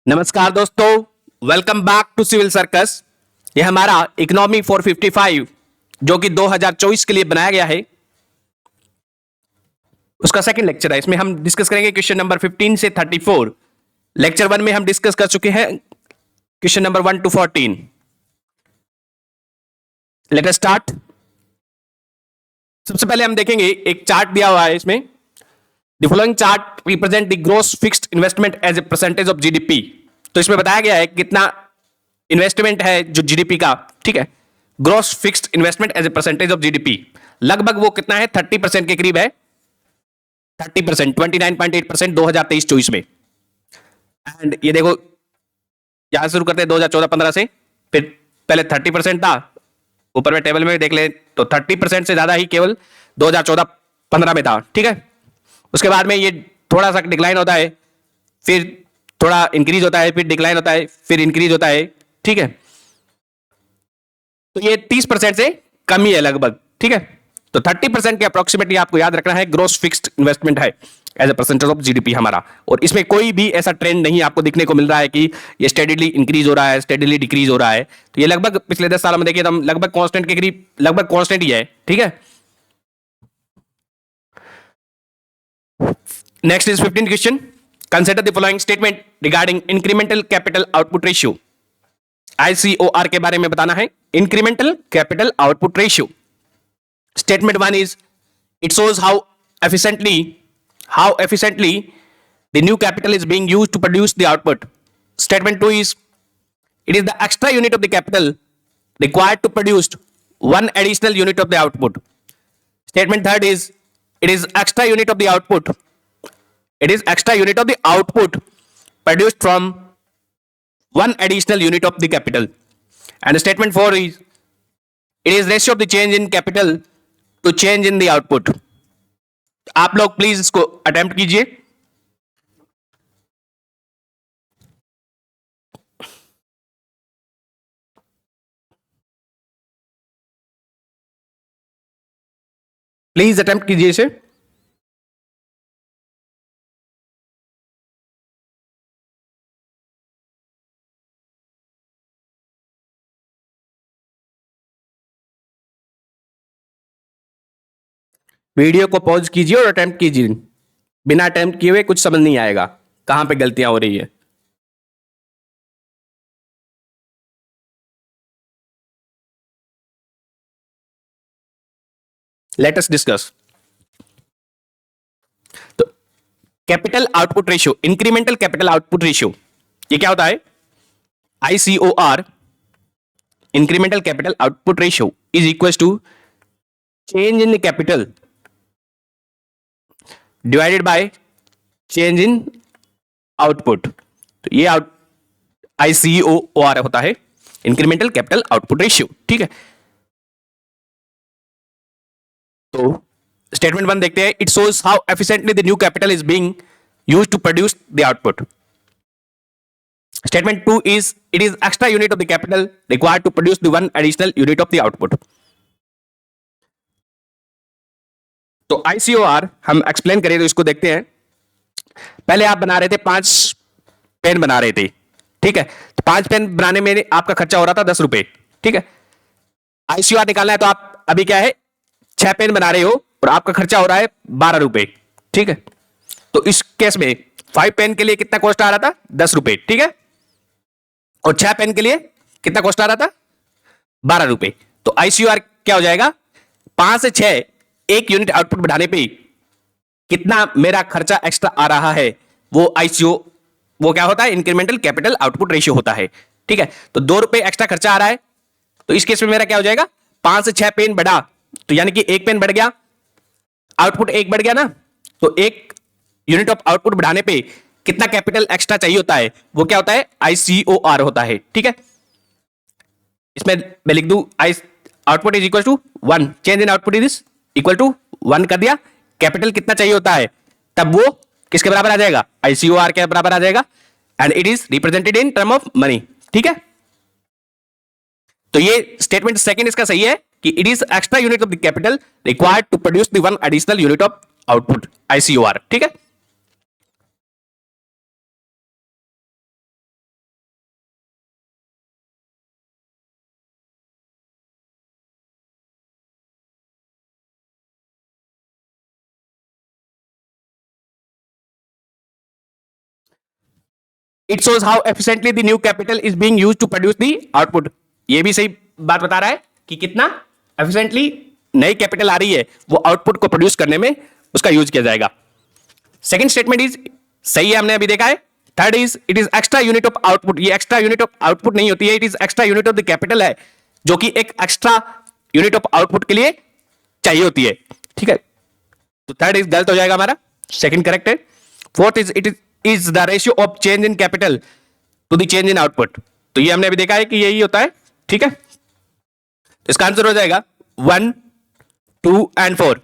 नमस्कार दोस्तों, welcome back to civil circus. ये हमारा इकोनॉमी 455 जो कि 2024 के लिए बनाया गया है, उसका सेकंड लेक्चर है। इसमें हम डिस्कस करेंगे क्वेश्चन नंबर 15 से 34। लेक्चर 1 में हम डिस्कस कर चुके हैं question number 1 to 14। Let us start. सबसे पहले हम देखेंगे, एक चार्ट दिया हुआ है इसमें। The following chart represent the gross fixed investment as a percentage of GDP. तो इसमें बताया गया है कितना इन्वेस्टमेंट है जो जीडीपी का, ठीक है। Gross fixed investment as a percentage of GDP लगभग वो कितना है, 30% के करीब है। 30%, 29.8% 2023-24 में। एंड ये देखो, यहां शुरू करते हैं 2014-15 से, फिर पहले 30% था। ऊपर में टेबल में देख ले तो 30% से ज्यादा ही केवल 2014-15 में था, ठीक है। उसके बाद में ये थोड़ा सा डिक्लाइन होता है, फिर थोड़ा इंक्रीज होता है, फिर डिक्लाइन होता है, फिर इंक्रीज होता है, ठीक है। तो ये 30% से कम ही है लगभग, ठीक है। तो 30% के अप्रोक्सीमेटली आपको याद रखना है ग्रॉस फिक्स्ड इन्वेस्टमेंट है as a percentage of GDP हमारा। और इसमें कोई भी ऐसा ट्रेंड नहीं आपको दिखने को मिल रहा है कि ये स्टेडीली इंक्रीज हो रहा है, स्टेडीली डिक्रीज हो रहा है। तो ये लगभग पिछले 10 सालों में देखिए तो हम लगभग कांस्टेंट के करीब, लगभग कांस्टेंट ही है, ठीक है। Next is 15th question. Consider the following statement regarding incremental capital output ratio. ICOR के बारे में बताना है, incremental capital output ratio. Statement 1 is it shows how efficiently the new capital is being used to produce the output. Statement 2 is it is the extra unit of the capital required to produce one additional unit of the output. Statement 3 is it is extra unit of the output. It is extra unit of the output produced from one additional unit of the capital. And statement 4 is it is ratio of the change in capital to change in the output. आप लोग please इसको attempt कीजिए। Please attempt कीजिए इसे। Video को pause कीजिए और attempt कीजिए। बिना अटेम्प्ट किए हुए कुछ समझ नहीं आएगा कहां पे गलतियां हो रही है। Let us discuss. तो capital output ratio, incremental capital output ratio, ये क्या होता है? ICOR, incremental capital output ratio, is equal to change in capital divided by change in output. तो ये ICOR होता है, इंक्रीमेंटल कैपिटल आउटपुट रेशियो, ठीक है। तो स्टेटमेंट 1 देखते हैं। It shows how efficiently the new capital is being used to produce the output. Statement 2 is it is extra unit of the capital required to produce the one additional unit of the output. तो ICOR हम explain करें तो इसको देखते हैं। पहले आप बना रहे थे 5 पेन बना रहे थे, ठीक है। तो 5 पेन बनाने में आपका खर्चा हो रहा था 10 रुपए, ठीक है। ICOR निकालना है तो आप अभी क्या है, 6 पेन बना रहे हो और आपका खर्चा हो रहा है 12 रुपए, ठीक है। तो इस केस में 5 पेन के लिए कितना कॉस्ट आ रहा था? 10 रुपए, ठीक है। और 6 पेन के लिए कितना कॉस्ट आ रहा था? 12 रुपए। तो ICOR क्या हो जाएगा? 5 से 6 एक यूनिट आउटपुट बढ़ाने पे कितना मेरा खर्चा एक्स्ट्रा आ रहा है, वो वो क्या होता है? इंक्रीमेंटल कैपिटल आउटपुट रेशियो होता है, ठीक है। तो 2 रुपए एक्स्ट्रा खर्चा आ रहा है, तो इस केस में मेरा क्या हो जाएगा? 5 से 6 पेन बढ़ा, तो यानी कि 1 पेन बढ़ गया, आउटपुट 1 बढ़ गया ना। तो 1 यूनिट ऑफ आउटपुट बढ़ाने पे कितना कैपिटल एक्स्ट्रा चाहिए होता है, वो क्या होता है? ICOR होता है, ठीक है। इसमें मैं लिख दूं output is equal to 1, change in output is equal to 1 कर दिया। कैपिटल कितना चाहिए होता है, तब वो किसके बराबर आ जाएगा? ICOR के बराबर आ जाएगा। And it is represented in term of money, ठीक है। तो ये स्टेटमेंट सेकंड इसका सही है कि it is extra unit of the capital required to produce the one additional unit of output, ICOR, ठीक है। It shows how efficiently the new capital is being used to produce the output. ये भी सही बात बता रहा है कि कितना एफिशिएंटली नई कैपिटल आ रही है वो आउटपुट को प्रोड्यूस करने में उसका यूज किया जाएगा। सेकंड स्टेटमेंट इज सही है, हमने अभी देखा है। Third is it is extra unit of output. ये एक्स्ट्रा यूनिट ऑफ आउटपुट नहीं होती है, it is extra unit of the capital है, जो कि एक एक्स्ट्रा यूनिट ऑफ आउटपुट के लिए चाहिए होती है। ठीक है, तो थर्ड इज गलत हो जाएगा हमारा, सेकंड करेक्ट है। Fourth is it is the ratio of change in capital to the change in output. तो ये हमने अभी देखा है कि यही होता है। ठीक है, तो इसका आंसर हो जाएगा 1, 2 एंड 4।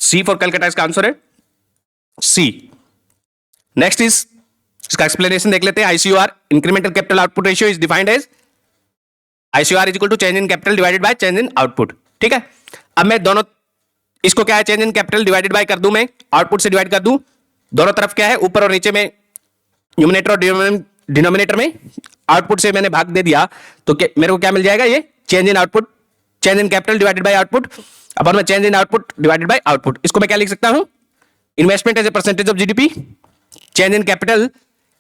सी फॉर कलकत्ता इसका आंसर है सी। नेक्स्ट इज इसका एक्सप्लेनेशन देख लेते हैं। ICOR incremental capital output ratio is defined as ICOR is equal to change in capital divided by change in output. ठीक है, अब मैं दोनों इसको क्या है change in capital divided by कर दूं, मैं आउटपुट से डिवाइड कर दूं, दोनों तरफ क्या है ऊपर और नीचे में न्यूमरेटर और डिनोमिनेटर में आउटपुट से मैंने भाग दे दिया, तो मेरे को क्या मिल जाएगा, ये change in output, change in capital divided by output अपन में change in output divided by output. इसको मैं क्या लिख सकता हूं, investment as a percentage of GDP, change in capital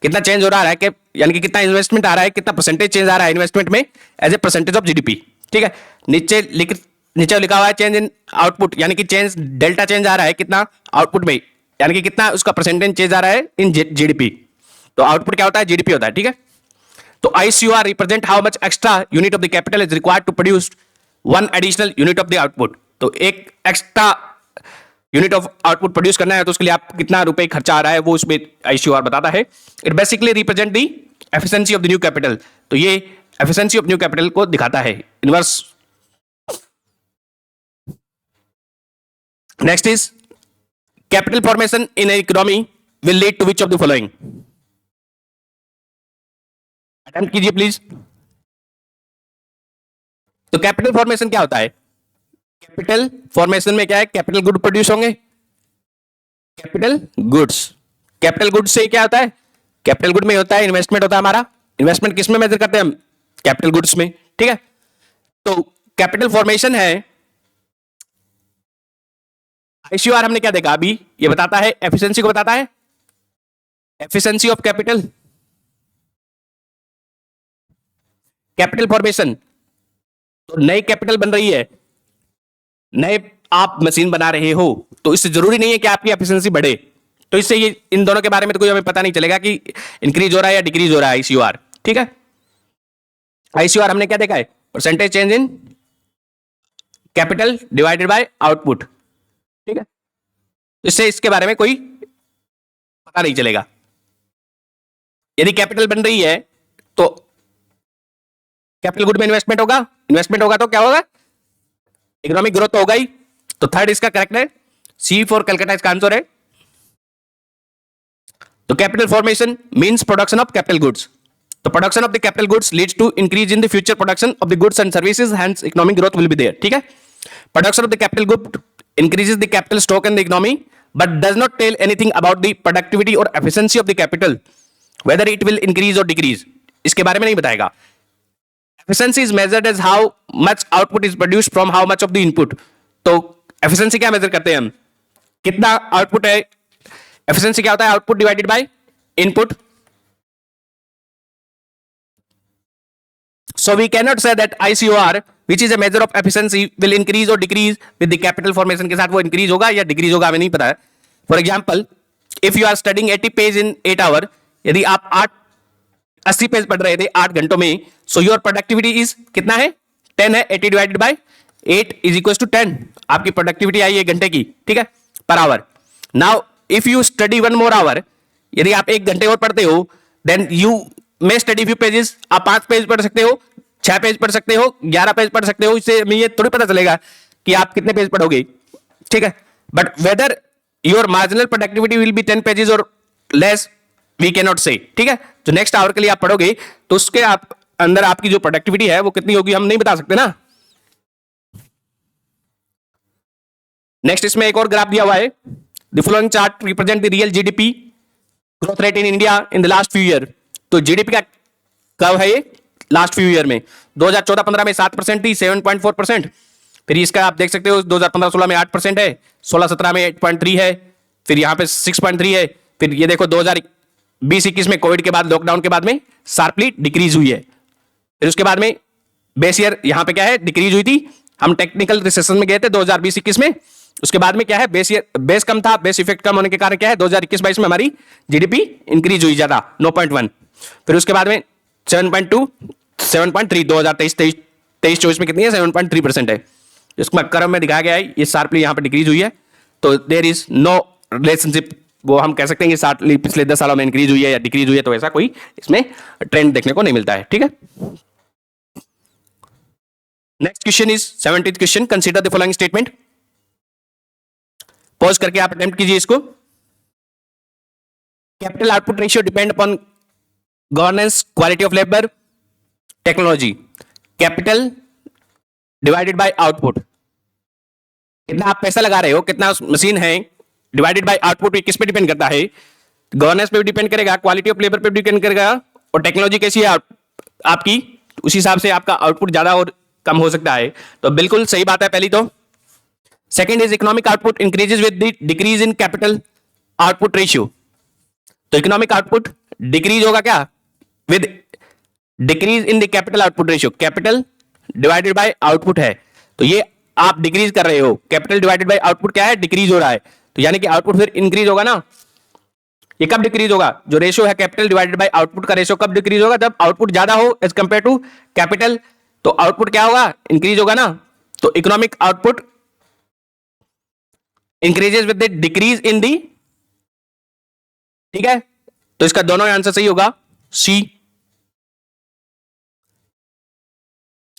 कितना चेंज हो रहा है, यानी कि कितना इन्वेस्टमेंट आ रहा है, कितना परसेंटेज चेंज आ रहा है इन्वेस्टमेंट में as a percentage of GDP. ठीक है, नीचे लिखा हुआ है चेंज इन आउटपुट, यानी कि चेंज डेल्टा चेंज आ रहा है कितना आउटपुट में, यानी कि कितना उसका परसेंटेज चेंज आ रहा है इन जीडीपी। तो आउटपुट क्या होता है, जीडीपी होता है। ठीक है, तो ICOR represent how much extra unit of the capital is required to produce one additional unit of the output. तो एक extra unit of output produce करना है तो उसके लिए आप कितना रुपए खर्चा आ रहा है वो उसमें आईसीओआर बताता है। It basically represent the efficiency of the new capital. तो ये एफिशिएंसी ऑफ न्यू कैपिटल को दिखाता है, inverse. Next is capital formation in economy will lead to which of the following. Attempt कीजिए प्लीज। तो कैपिटल फॉर्मेशन क्या होता है, कैपिटल फॉर्मेशन में क्या है, कैपिटल गुड प्रोड्यूस होंगे, कैपिटल गुड्स। कैपिटल गुड्स से क्या होता है, कैपिटल गुड में होता है इन्वेस्टमेंट होता है हमारा। इन्वेस्टमेंट किस में मेजर करते हैं हम, कैपिटल गुड्स में। ठीक है, तो कैपिटल फॉर्मेशन है। आईसीओआर हमने क्या देखा अभी, ये बताता है एफिशिएंसी को बताता है, efficiency of capital, capital formation. तो नई कैपिटल बन रही है, नए आप मशीन बना रहे हो, तो इससे जरूरी नहीं है कि आपकी एफिशिएंसी बढ़े। तो इससे ये इन दोनों के बारे में तो कोई हमें पता नहीं चलेगा कि इंक्रीज हो रहा है या डिक्रीज हो रहा है आईसीओआर। ठीक है, आईसीओआर हमने क्या देखा है, percentage change in capital divided by output. ठीक है, इससे इसके बारे में कोई पता नहीं चलेगा। यदि कैपिटल बन रही है तो कैपिटल गुड में इन्वेस्टमेंट होगा तो क्या होगा, इकोनॉमिक ग्रोथ तो होगा ही। तो थर्ड इसका करेक्ट है, सी फॉर कलकत्ता इसका आंसर है। तो capital formation means production of capital goods. तो production of the capital goods leads to increase in the future production of the goods and services, hence economic growth will be there. ठीक है, production of the capital good increases the capital stock in the economy but does not tell anything about the productivity or efficiency of the capital, whether it will increase or decrease. इसके बारे में नहीं बताएगा। Efficiency is measured as how much output is produced from how much of the input. तो efficiency क्या major करते हैं हम, कितना आउटपुट है। efficiency क्या होता है, output divided by input. So we cannot say that ICOR, which is a measure of efficiency, will increase or decrease with the capital formation के साथ वो increase होगा या decrease होगा हमें नहीं पता है। For example, if you are studying 80 page in 8 hour, यदि आप 80 पेज पढ़ रहे थे 8 घंटों में, so your productivity is कितना है, 10 है। 80 divided by 8 is equals to 10। आपकी प्रोडक्टिविटी आई है घंटे की, ठीक है, per hour. Now if you study 1 more hour, यदि आप 1 घंटे और पढ़ते हो, then you may study few pages. आप 5 पेज पढ़ सकते हो, 6 पेज पढ़ सकते हो, 11 पेज पढ़ सकते हो। इससे हमें ये थोड़ी पता चलेगा कि आप कितने पेज पढ़ोगे, ठीक है। But whether your marginal productivity will be 10 pages और लेस, वी कैन नॉट से, ठीक है। जो नेक्स्ट आवर के लिए आप पढ़ोगे तो उसके आप अंदर आपकी जो प्रोडक्टिविटी है वो कितनी होगी हम नहीं बता सकते ना। नेक्स्ट इसमें एक और ग्राफ दिया हुआ है। The following chart represent the real GDP growth rate in India in the last few year. तो जीडीपी का कब है ये, लास्ट फ्यू ईयर में। 2014-15 में 7% थी, 7.4%। फिर इसका आप देख सकते हो 2015-16 में 8% है, 16-17 में 8.3 है, फिर यहाँ पे 6.3 है। फिर ये देखो 2020-21 में कोविड के बाद, लॉकडाउन के बाद में शार्पली डिक्रीज हुई है। फिर उसके बाद में बेस ईयर यहां पे क्या है, डिक्रीज हुई थी। हम टेक्निकल रिसेशन में गए थे 2020-21 में। उसके बाद में क्या है, बेस कम था, बेस इफेक्ट कम होने के कारण क्या है 2021-22 में हमारी जीडीपी इंक्रीज हुई ज्यादा 9.1। फिर उसके बाद में 7.2, 7.3 2023-24 में कितनी है, 7.3% है। इसमें क्रम में दिखाया गया है, ये शार्पली यहां पे डिक्रीज हुई है। तो देयर इज नो रिलेशनशिप, वो हम कह सकते हैं कि शार्पली पिछले 10 सालों में इंक्रीज हुई है या डिक्रीज हुई है, तो ऐसा कोई इसमें ट्रेंड देखने को नहीं मिलता है। ठीक है, next question is 17th question, consider the following statement. Pause करके आप अटेम्प्ट कीजिए इसको। Capital output ratio depend upon governance, quality of labour, technology. Capital divided by output, कितना आप पैसा लगा रहे हो, कितना मशीन है, डिवाइडेड बाय आउटपुट, किस पे डिपेंड करता है, गवर्नेंस पे भी डिपेंड करेगा, क्वालिटी ऑफ लेबर पे भी डिपेंड करेगा, और टेक्नोलॉजी कैसी है आपकी, उस हिसाब से आपका आउटपुट ज्यादा और कम हो सकता है। तो बिल्कुल सही बात है पहली तो। Second is economic output increases with the decrease in capital output ratio. तो इकोनॉमिक आउटपुट डिक्रीज होगा क्या, with decrease in the capital output ratio. Capital divided by output है, तो ये आप डिक्रीज कर रहे हो, कैपिटल डिवाइडेड बाय आउटपुट क्या है, डिक्रीज हो रहा है, तो यानी कि आउटपुट फिर इंक्रीज होगा ना। ये कब डिक्रीज होगा, जो रेशियो है कैपिटल डिवाइडेड बाय आउटपुट का रेशियो कब डिक्रीज होगा, जब आउटपुट ज्यादा हो एज कंपेयर टू कैपिटल, तो आउटपुट क्या होगा, इंक्रीज होगा ना। तो economic output increases with the decrease in the, ठीक है, तो इसका दोनों आंसर सही होगा, C.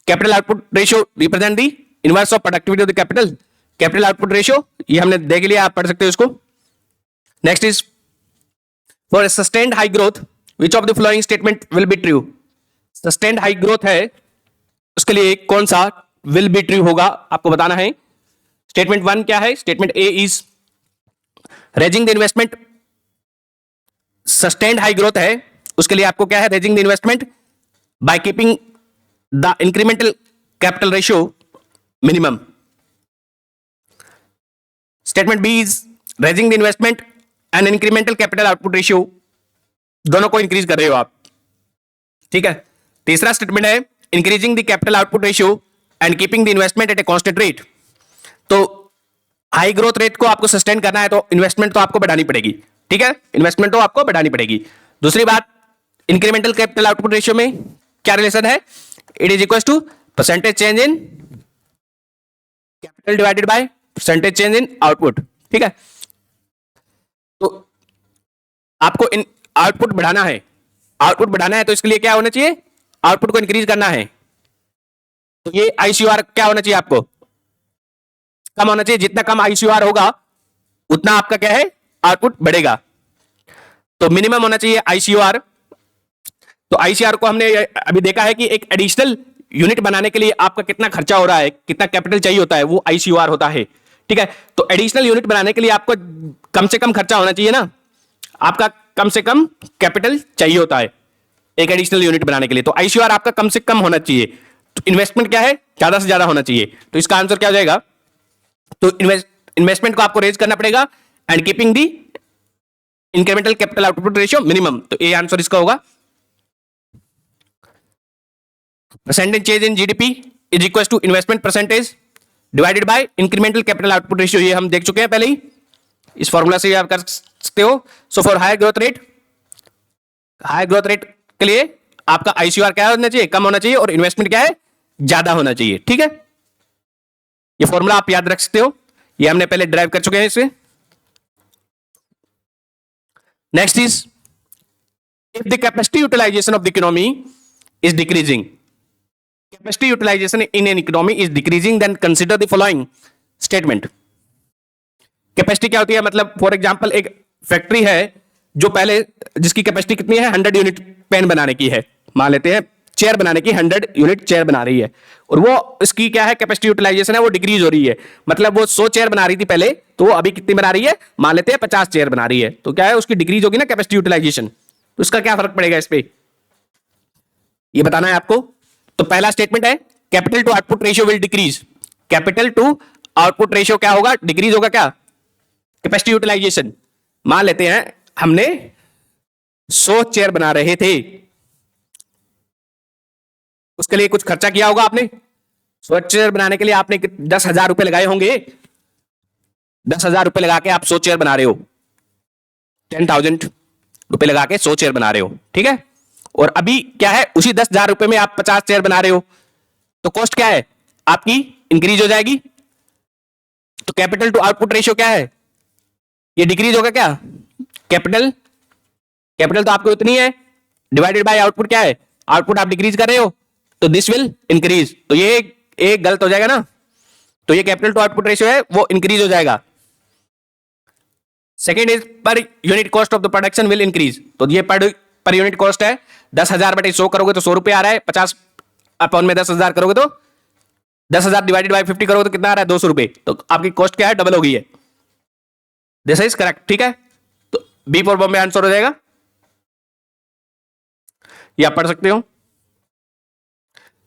Capital output ratio represent the inverse of productivity of the capital. Capital output ratio ये हमने देख लिया, आप पढ़ सकते हो इसको। Next is for sustained high growth which of the following statement will be true. Sustained high growth है, उसके लिए कौन सा विल बी ट्रू होगा आपको बताना है। स्टेटमेंट 1 क्या है, statement A is raising the investment, sustained high growth है, उसके लिए आपको क्या है, raising the investment by keeping the incremental capital ratio minimum. Statement B is raising the investment and incremental capital output ratio, दोनों को इंक्रीज कर रहे हो आप, ठीक है। तीसरा स्टेटमेंट है increasing the capital output ratio and keeping the investment at a constant rate. तो हाई ग्रोथ रेट को आपको सस्टेन करना है, तो इन्वेस्टमेंट तो आपको बढ़ानी पड़ेगी, ठीक है, इन्वेस्टमेंट तो आपको बढ़ानी पड़ेगी। दूसरी बात, इंक्रीमेंटल कैपिटल आउटपुट रेशियो में क्या रिलेशन है, it is equal to percentage change in capital divided by percentage change in output, ठीक है। तो आपको इन आउटपुट बढ़ाना है, आउटपुट बढ़ाना है, तो इसके लिए क्या होना चाहिए, आउटपुट को इंक्रीज करना है, तो ये आईसीयूआर क्या होना चाहिए, आपको कम होना चाहिए। जितना कम आईसीयूआर होगा उतना आपका क्या है, आउटपुट बढ़ेगा। तो मिनिमम होना चाहिए आईसीयूआर। तो आईसीआर को हमने अभी देखा है कि एक एडिशनल यूनिट बनाने के लिए आपका कितना खर्चा हो रहा है, कितना कैपिटल चाहिए होता है, वो आईसीयूआर होता है, ठीक है। तो एडिशनल यूनिट बनाने के लिए आपको कम से कम खर्चा होना चाहिए ना, आपका कम से कम कैपिटल चाहिए होता है एक एडिशनल यूनिट बनाने के लिए, तो आईसीयूआर आपका कम से कम होना चाहिए। तो इन्वेस्टमेंट क्या है, ज्यादा से ज्यादा होना चाहिए, तो इसका आंसर क्या हो जाएगा, तो इन्वेस्टमेंट को आपको रेज करना पड़ेगा and keeping the incremental capital output ratio minimum, तो ये आंसर इसका होगा। Percentage change in GDP is equal to investment percentage divided by incremental capital output ratio, ये हम देख चुके हैं पहले ही, इस फॉर्मूला से आप कर सकते हो। So for higher growth rate, higher growth rate के लिए आपका आईसीआर क्या होना चाहिए, कम होना चाहिए, और इन्वेस्टमेंट क्या है, ज्यादा होना चाहिए, ठीक है। ये फॉर्मूला आप याद रख सकते हो, ये हमने पहले ड्राइव कर चुके हैं इसे। Next is if the capacity utilisation of the economy is decreasing, capacity utilization in an economy is decreasing, then consider the following statement. Capacity क्या होती है, मतलब फॉर एग्जांपल एक फैक्ट्री है जो पहले जिसकी कैपेसिटी कितनी है, 100 यूनिट पेन बनाने की है, मान लेते हैं चेयर बनाने की 100 यूनिट चेयर बना रही है, और वो इसकी क्या है, कैपेसिटी यूटिलाइजेशन है, वो डिक्रीज हो रही है, मतलब वो 100 चेयर बना रही थी पहले, तो वो अभी कितनी बना रही है, मान लेते हैं 50 चेयर बना रही है, तो क्या है, उसकी डिक्रीज होगी ना कैपेसिटी यूटिलाइजेशन, तो उसका क्या फर्क पड़ेगा इस पे, ये बताना है आपको। तो पहला स्टेटमेंट है capital to output ratio will decrease, capital to output ratio क्या होगा, डिक्रीज होगा, क्या, कैपेसिटी यूटिलाइजेशन। मान लेते हैं हमने 100 चेयर बना रहे थे, उसके लिए कुछ खर्चा किया होगा आपने। 100 चेयर बनाने के लिए आपने 10,000 रुपए लगाए होंगे। 10,000 रुपए लगा के आप 100 चेयर बना रहे हो, 10,000 रुपए लगा के 100 चेयर बना रहे हो, ठीक है। और अभी क्या है, उसी 10,000 रुपए में आप 50 चेयर बना रहे हो, तो कॉस्ट क्या है आपकी, इंक्रीज हो जाएगी। तो कैपिटल टू आउटपुट रेशियो क्या है, ये डिक्रीज होगा क्या। कैपिटल तो आपको इतनी है, डिवाइडेड बाय आउटपुट क्या है, आउटपुट आप डिक्रीज कर रहे हो, तो दिस विल इंक्रीज। तो ये एक गलत हो जाएगा ना, तो ये कैपिटल टू आउटपुट रेशियो है वो इंक्रीज हो जाएगा। Second is per unit cost of the production will increase. तो ये पर यूनिट कॉस्ट है, 10,000 बटे 100 करोगे तो 100 रुपए आ रहा है, 50 अपॉन में 10,000 करोगे तो 10,000 डिवाइडेड बाय 50 करोगे तो कितना आ रहा है, 200 रुपए। तो आपकी कॉस्ट क्या है, डबल हो गई है। दिस इज करेक्ट, ठीक है। तो बी फॉर बॉम्बे आंसर हो जाएगा, ये आप पढ़ सकते हो।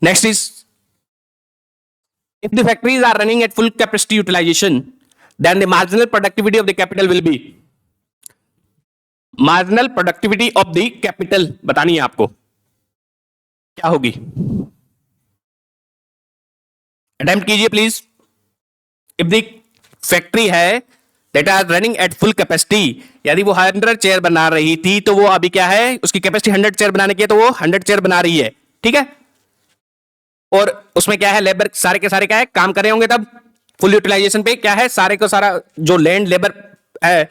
Next is if the factories are running at full capacity utilization, then the marginal productivity of the capital will be, marginal productivity of the capital बतानी है आपको क्या होगी, अटेम्प्ट कीजिए प्लीज। इफ द फैक्ट्री है that are running at full capacity, यदि वो 100 chair बना रही थी तो वो अभी क्या है, उसकी कैपेसिटी 100 चेयर बनाने की है, तो वो 100 चेयर बना रही है, ठीक है। और उसमें क्या है, लेबर सारे के सारे क्या है, काम कर रहे होंगे, तब फुल यूटिलाइजेशन पे क्या है, सारे को सारा जो लैंड लेबर है,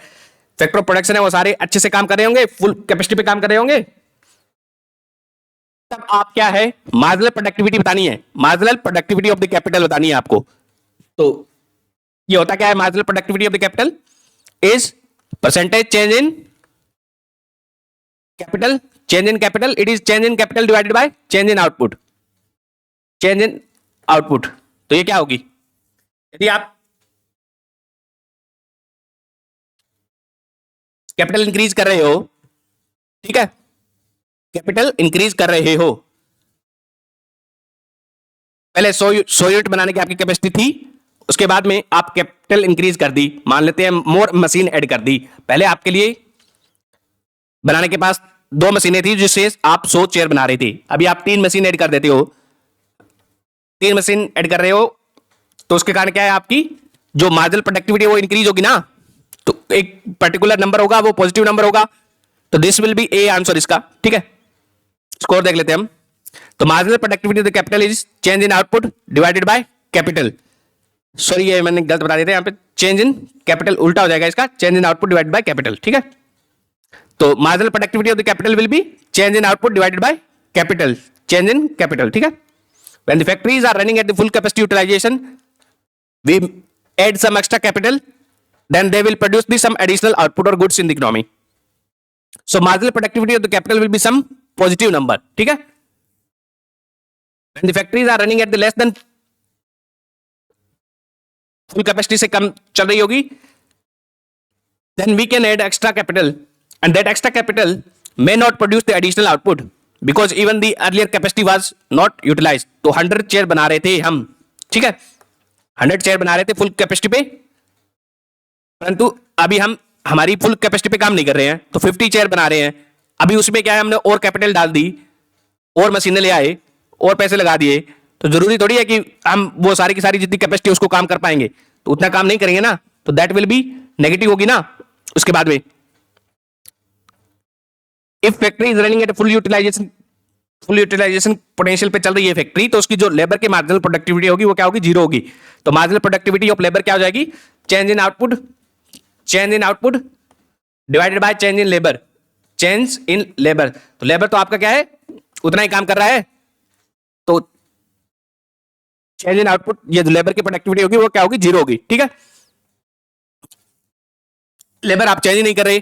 फैक्टर ऑफ प्रोडक्शन है, वो सारे अच्छे से काम कर रहे होंगे, फुल कैपेसिटी पे काम कर रहे होंगे। तब आप क्या है, मार्जिनल प्रोडक्टिविटी बतानी है, marginal productivity of the capital बतानी है आपको। तो ये होता क्या है, marginal productivity of the capital is percentage change in capital, change in capital, it is change in capital divided by change in output, change in output. तो ये क्या होगी, यदि आप कैपिटल इंक्रीज कर रहे हो, ठीक है, कैपिटल इंक्रीज कर रहे हो, पहले 100 यूनिट बनाने की आपकी कैपेसिटी थी, उसके बाद में आप कैपिटल इंक्रीज कर दी, मान लेते हैं मोर मशीन ऐड कर दी। पहले आपके लिए बनाने के पास 2 मशीनें थी जिससे आप 100 चेयर बना रहे थे, अभी आप 3 मशीन ऐड कर देते हो, 3 मशीन ऐड कर रहे हो, तो उसके कारण क्या है, आपकी जो मार्जिनल प्रोडक्टिविटी वो इंक्रीज होगी ना, तो एक पर्टिकुलर नंबर होगा, वो पॉजिटिव नंबर होगा, तो this will B A answer इसका, ठीक है। स्कोर देख लेते हैं हम। तो marginal productivity of the capital is change in output divided by capital, sorry ये मैंने गलत बता दिया था, यहाँ पे चेंज इन कैपिटल उल्टा हो जाएगा इसका, change in output divided by capital, ठीक है। तो marginal productivity of the capital will be change in output divided by capital, change in capital, ठीक है। When the factories are running at the full capacity utilization, we add some extra capital, then they will produce some additional output or goods in the economy. So marginal productivity of the capital will be some positive number, ठीक है। When the factories are running at the less than full capacity से कम चल रही होगी, then we can add extra capital, and that extra capital may not produce the additional output because even the earlier capacity was not utilized. तो 100 chair बना रहे थे हम, ठीक है, 100 चेयर बना रहे थे फुल कैपेसिटी पे, परंतु अभी हम हमारी फुल कैपेसिटी पे काम नहीं कर रहे हैं, तो 50 चेयर बना रहे हैं। अभी उसमें क्या है, हमने और कैपिटल डाल दी, और मशीनें ले आए, और पैसे लगा दिए, तो जरूरी थोड़ी है कि हम वो सारी की सारी जितनी कैपेसिटी उसको काम कर पाएंगे, तो उतना काम नहीं करेंगे ना, तो दैट विल बी नेगेटिव होगी ना। उसके बाद में if factory is running at full utilization potential पे चल रही है फैक्ट्री, तो उसकी जो लेबर की मार्जिनल प्रोडक्टिविटी होगी वो क्या होगी, 0 होगी। तो मार्जिनल प्रोडक्टिविटी ऑफ लेबर क्या हो जाएगी, change in output divided by change in labour, change in labour. तो लेबर तो आपका क्या है, उतना ही काम कर रहा है, तो चेंज इन आउटपुट, ये जो लेबर की प्रोडक्टिविटी होगी वो क्या होगी, 0 होगी, ठीक है। लेबर आप चेंज ही नहीं कर रहे,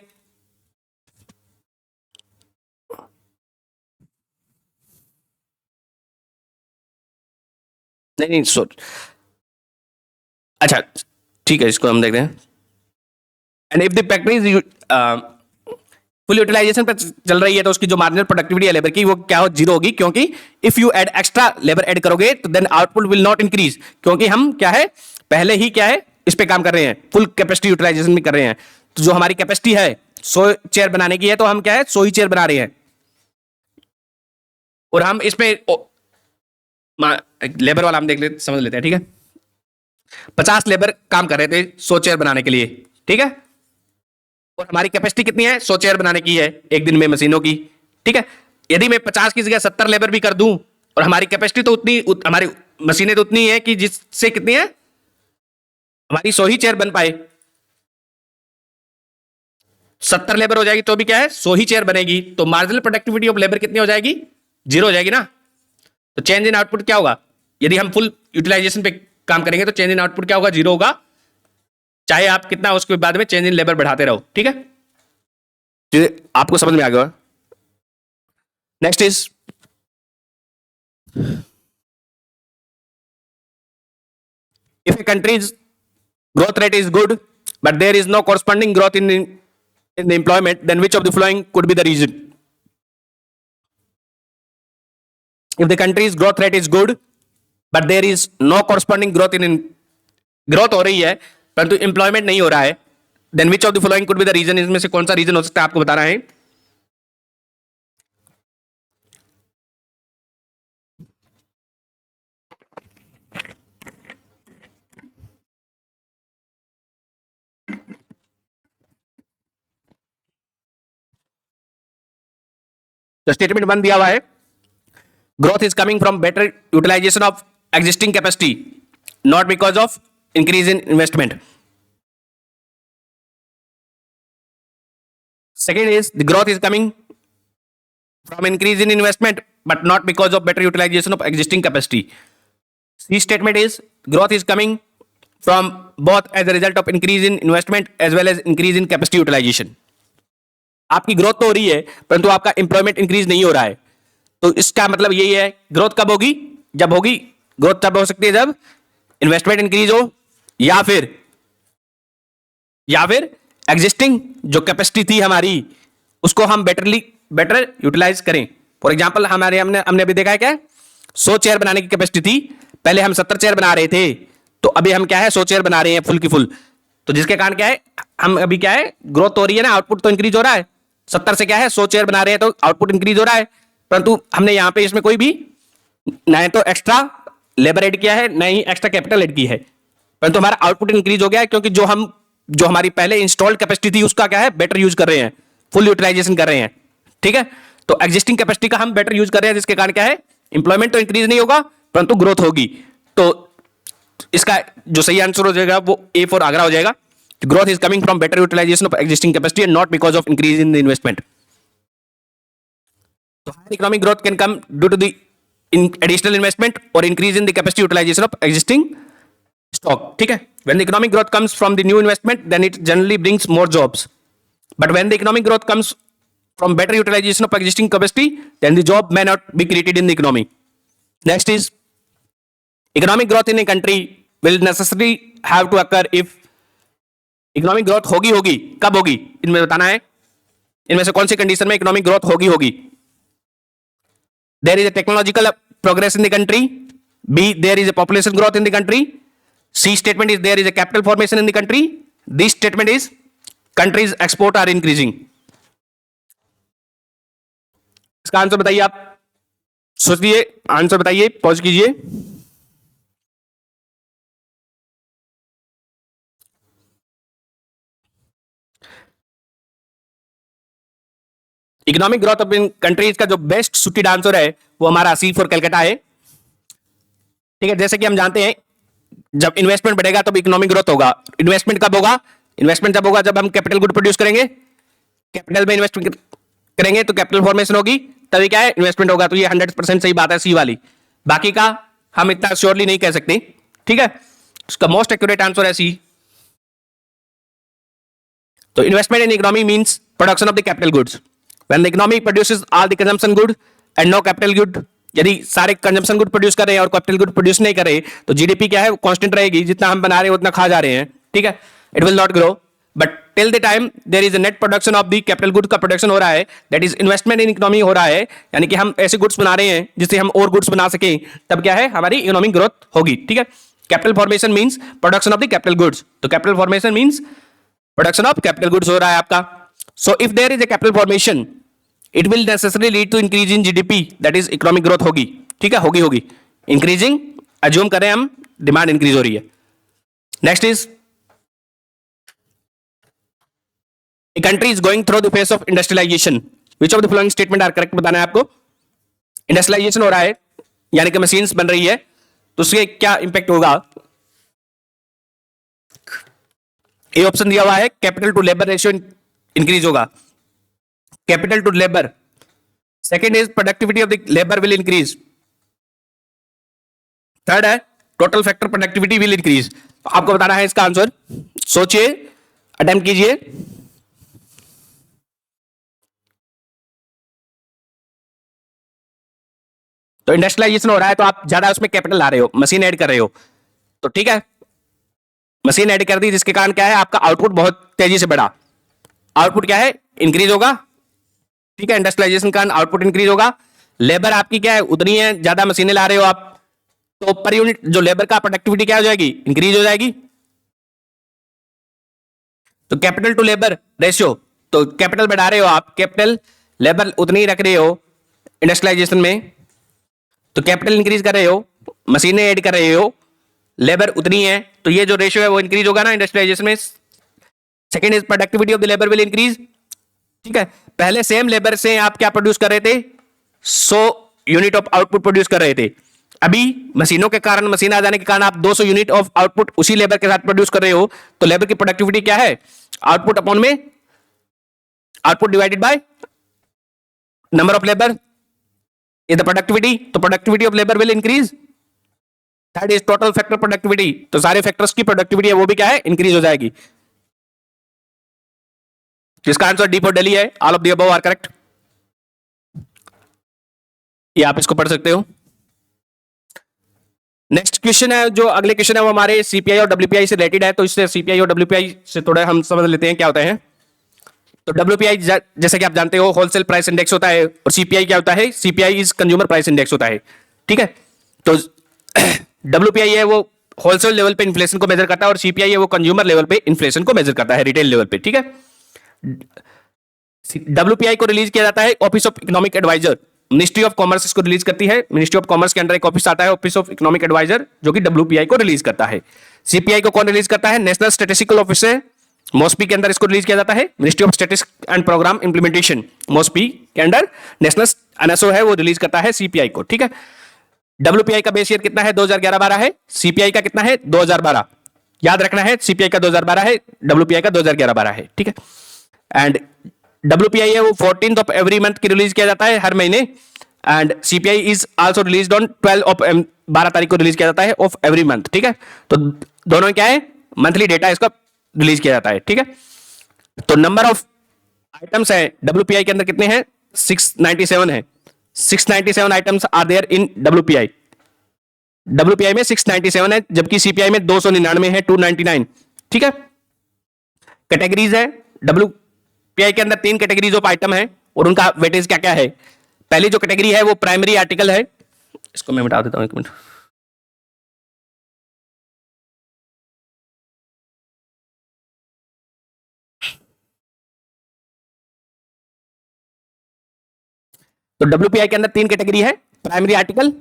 नहीं सोच, अच्छा ठीक है, इसको हम देखते हैं। And if the factory full utilization पर चल रही है, तो उसकी जो मार्जिनल प्रोडक्टिविटी है लेबर की वो क्या हो, 0 होगी, क्योंकि if you add extra labour add करोगे तो then output will not increase, क्योंकि हम क्या है, पहले ही क्या है, इस पे काम कर रहे हैं, फुल कैपेसिटी यूटिलाइजेशन भी कर रहे हैं। तो जो हमारी कैपेसिटी है 100 चेयर बनाने की है, तो हम क्या है 100 ही चेयर बना रहे हैं। और हम इसमें लेबर वाला हम देख लेते, समझ लेते हैं, ठीक है। 50 लेबर काम कर रहे थे 100 चेयर बनाने के लिए, ठीक है। और हमारी कैपेसिटी कितनी है, 100 चेयर बनाने की है एक दिन में मशीनों की, ठीक है। यदि मैं 50 की जगह 70 लेबर भी कर दूं, और हमारी कैपेसिटी तो उतनी, हमारी मशीनें तो उतनी है कि जिससे कितनी है, हमारी 100 ही चेयर बन पाए। 70 लेबर हो जाएगी तो भी क्या है 100 ही चेयर बनेगी, तो मार्जिनल प्रोडक्टिविटी ऑफ लेबर कितनी हो जाएगी, 0 हो जाएगी ना। तो चेंज इन आउटपुट क्या होगा, यदि हम फुल यूटिलाइजेशन पे काम करेंगे तो चेंज इन आउटपुट क्या होगा, 0 होगा, चाहे आप कितना उसके बाद में चेंज इन लेबर बढ़ाते रहो, ठीक है। आपको समझ में आ गया। Next is if a country's growth rate is good but there is no corresponding growth in the employment, then which of the following could be the reason? If the country's growth rate is good but there is no corresponding growth in growth हो रही है परंतु employment नहीं हो रहा है, then which of the following could be the reason? इसमें से कौन सा रीजन हो सकता है आपको बताना है। तो स्टेटमेंट 1 दिया हुआ है, growth is coming from better utilisation of existing capacity not because of increase in investment. Second is the growth is coming from increase in investment but not because of better utilization of existing capacity. C statement is growth is coming from both as a result of increase in investment as well as increase in capacity utilization. आपकी growth तो हो रही है परंतु आपका employment increase नहीं हो रहा है, तो इसका मतलब यही है ग्रोथ कब होगी, जब होगी ग्रोथ तब हो सकती है जब इन्वेस्टमेंट इंक्रीज हो या फिर एग्जिस्टिंग जो कैपेसिटी थी हमारी उसको हम बेटर यूटिलाइज करें। फॉर एग्जांपल हमने अभी देखा है क्या, 100 चेयर बनाने की कैपेसिटी थी, पहले हम 70 चेयर बना रहे थे, तो अभी हम क्या है 100 चेयर बना रहे हैं फुल की फुल, तो जिसके कारण क्या है हम अभी क्या है ग्रोथ तो हो रही है ना, आउटपुट तो इंक्रीज हो रहा है। 70 से क्या है 100 चेयर बना रहे हैं तो आउटपुट इंक्रीज हो रहा है, परंतु हमने यहाँ पे इसमें कोई भी ना तो एक्स्ट्रा लेबर एड किया है ना ही एक्स्ट्रा कैपिटल एड की है, परंतु हमारा आउटपुट इंक्रीज हो गया है क्योंकि जो हमारी पहले इंस्टॉल्ड कैपेसिटी थी उसका क्या है बेटर यूज कर रहे हैं, फुल यूटिलाइजेशन कर रहे हैं, ठीक है। तो एग्जिस्टिंग कैपेसिटी का हम बेटर यूज कर रहे हैं जिसके कारण क्या है इंप्लॉयमेंट तो इंक्रीज नहीं होगा परंतु ग्रोथ होगी। तो इसका जो सही आंसर हो जाएगा वो ए फॉर आगरा हो जाएगा। Growth is coming from better utilisation of existing capacity and not because of increase in the investment. तो higher economic growth can come due to the additional investment और increase in the capacity utilisation of existing stock, ठीक है। when the economic growth comes from the new investment then it generally brings more jobs, but when the economic growth comes from better utilization of existing capacity then the job may not be created in the economy. Next is economic growth in a country will necessarily have to occur if economic growth होगी कब होगी इनमें बताना है, इनमें से कौन सी condition में इकोनॉमिक ग्रोथ होगी। there is a technological progress in the country, B there is a population growth in the country, C statement is there is a capital formation in the country, this statement is country's export are increasing। इसका answer बताइए, आप सोचिए answer बताइए, pause कीजिए। Economic growth of in countries का जो best suited answer है वो हमारा सी फॉर कलकत्ता है, ठीक है। जैसे कि हम जानते हैं जब इन्वेस्टमेंट बढ़ेगा तब इकोनॉमिक ग्रोथ होगा। इन्वेस्टमेंट कब होगा, इन्वेस्टमेंट जब होगा जब हम कैपिटल गुड प्रोड्यूस करेंगे, कैपिटल में इन्वेस्ट करेंगे तो कैपिटल फॉर्मेशन होगी, तभी क्या है इन्वेस्टमेंट होगा। तो ये 100% सही बात है सी वाली, बाकी का हम इतना श्योरली नहीं कह सकते, ठीक है। उसका मोस्ट एक्यूरेट आंसर है सी। तो investment in economy means production of the capital goods. When the economy produces all the consumption good and no capital good, यदि सारे कंजम्पशन गुड प्रोड्यूस कर रहे हैं और कैपिटल गुड प्रोड्यूस नहीं कर रहे तो जीडीपी क्या है कांस्टेंट रहेगी, जितना हम बना रहे हैं उतना खा जा रहे हैं, ठीक है। It will not grow, but till the time there is a net production of the capital good का प्रोडक्शन हो रहा है, that is investment in economy हो रहा है, यानी कि हम ऐसे गुड्स बना रहे हैं जिससे हम और गुड्स बना सकें, तब क्या है हमारी इकोनॉमिक ग्रोथ होगी, ठीक है। Capital formation means production of the capital goods, तो capital formation means production of capital goods हो रहा है आपका। So if there is a capital formation it will necessary lead to increase in GDP, that is economic growth होगी, ठीक है, होगी increasing, assume करें हम डिमांड इंक्रीज हो रही है। Next is a country is going through the phase of industrialization, which of the following statement are correct, बताना है आपको। इंडस्ट्रियलाइजेशन हो रहा है यानी कि मशीन्स बन रही है, तो उससे क्या इंपैक्ट होगा। ए ऑप्शन दिया हुआ है capital to labour ratio increase होगा, capital to labour. Second is productivity of the labour will increase. Third है total factor productivity will increase. आपको बताना है इसका आंसर, सोचिए, अटेम्प्ट कीजिए। तो इंडस्ट्रियलाइजेशन हो रहा है तो आप ज्यादा उसमें कैपिटल ला रहे हो, मशीन ऐड कर रहे हो, तो ठीक है, मशीन ऐड कर दी जिसके कारण क्या है आपका आउटपुट बहुत तेजी से बढ़ा, आउटपुट क्या है इंक्रीज होगा, ठीक है, इंडस्ट्रियलाइजेशन का आउटपुट इंक्रीज होगा। लेबर आपकी क्या है उतनी है, ज्यादा मशीनें ला रहे हो आप, तो पर यूनिट जो लेबर का प्रोडक्टिविटी क्या हो जाएगी, इंक्रीज हो जाएगी। तो कैपिटल टू लेबर रेशियो, तो कैपिटल बढ़ा रहे हो आप, कैपिटल लेबर उतनी ही रख रहे हो इंडस्ट्रियलाइजेशन में, तो कैपिटल इंक्रीज कर रहे हो, मशीनें ऐड कर रहे हो, लेबर उतनी है, तो ये जो रेशियो है वो इंक्रीज होगा ना इंडस्ट्रियलाइजेशन में। Second is productivity of the labour will increase, ठीक है, पहले सेम लेबर से आप क्या प्रोड्यूस कर रहे थे, 100 यूनिट ऑफ आउटपुट प्रोड्यूस कर रहे थे, अभी मशीनों के कारण, मशीन आ जाने के कारण आप 200 यूनिट ऑफ आउटपुट उसी लेबर के साथ प्रोड्यूस कर रहे हो, तो लेबर की प्रोडक्टिविटी क्या है, आउटपुट अपॉन में output divided by number of labour is the productivity, तो productivity of labour will increase. Third is total factor productivity, तो सारे फैक्टर्स की प्रोडक्टिविटी है वो भी क्या है इंक्रीज हो जाएगी। इसका आंसर डी फॉर दिल्ली है, all of the above are correct. ये आप इसको पढ़ सकते हो। नेक्स्ट क्वेश्चन है, जो अगले क्वेश्चन है वो हमारे सीपीआई और डब्ल्यूपीआई से रिलेटेड है, तो इससे सीपीआई और डब्ल्यूपीआई से थोड़ा हम समझ लेते हैं क्या होता है। तो डब्ल्यूपीआई जैसे कि आप जानते हो होलसेल प्राइस इंडेक्स होता है, और सीपीआई क्या होता है, CPI is consumer price index होता है, ठीक है। तो डब्ल्यूपीआई है वो होलसेल लेवल पे इन्फ्लेशन को मेजर करता है, और सीपीआई है वो कंज्यूमर लेवल पे इन्फ्लेशन को मेजर करता है, रिटेल लेवल पे, ठीक है। डब्ल्यूपीआई को रिलीज किया जाता है office of economic adviser, ministry of commerce इसको रिलीज करती है, मिनिस्ट्री ऑफ कॉमर्स के अंडर एक ऑफिस आता है ऑफिस ऑफ इकोनॉमिक एडवाइजर, जो कि डब्ल्यूपीआई को रिलीज करता है। सीपीआई को कौन रिलीज करता है, नेशनल स्टैटिस्टिकल ऑफिस है, मॉस्पी के अंदर इसको रिलीज किया जाता है, ministry of statistics and programme implementation, MoSPI के अंडर नेशनल एनएसओ है वो रिलीज करता है सीपीआई को, ठीक है। डब्ल्यूपीआई का बेस ईयर कितना है, 2011-12 है, सीपीआई का कितना है 2012, याद रखना है, सीपीआई का 2012 है, डब्ल्यूपीआई का 2011-12 है, ठीक है। एंड डब्ल्यूपीआई है वो 14th ऑफ एवरी मंथ की रिलीज किया जाता है हर महीने, and CPI is also released on 12 तारीख को रिलीज किया जाता है ऑफ एवरी मंथ, ठीक है। तो दोनों क्या है, मंथली डेटा इसका रिलीज किया जाता है, ठीक है। तो नंबर ऑफ आइटम्स है डब्ल्यूपीआई के अंदर कितने हैं, 697 है, 697 items are there in WPI, WPI में 697 है, जबकि सीपीआई में 299 है, 299, ठीक है। कैटेगरीज है डब्ल्यूपीआई के अंदर 3 कैटेगरीज ऑफ आइटम है, और उनका वेटेज क्या क्या है। पहली जो कैटेगरी है वो प्राइमरी आर्टिकल है, इसको मैं मिटा देता हूं, एक मिनट। तो डब्ल्यूपीआई के अंदर 3 कैटेगरी है, प्राइमरी आर्टिकल,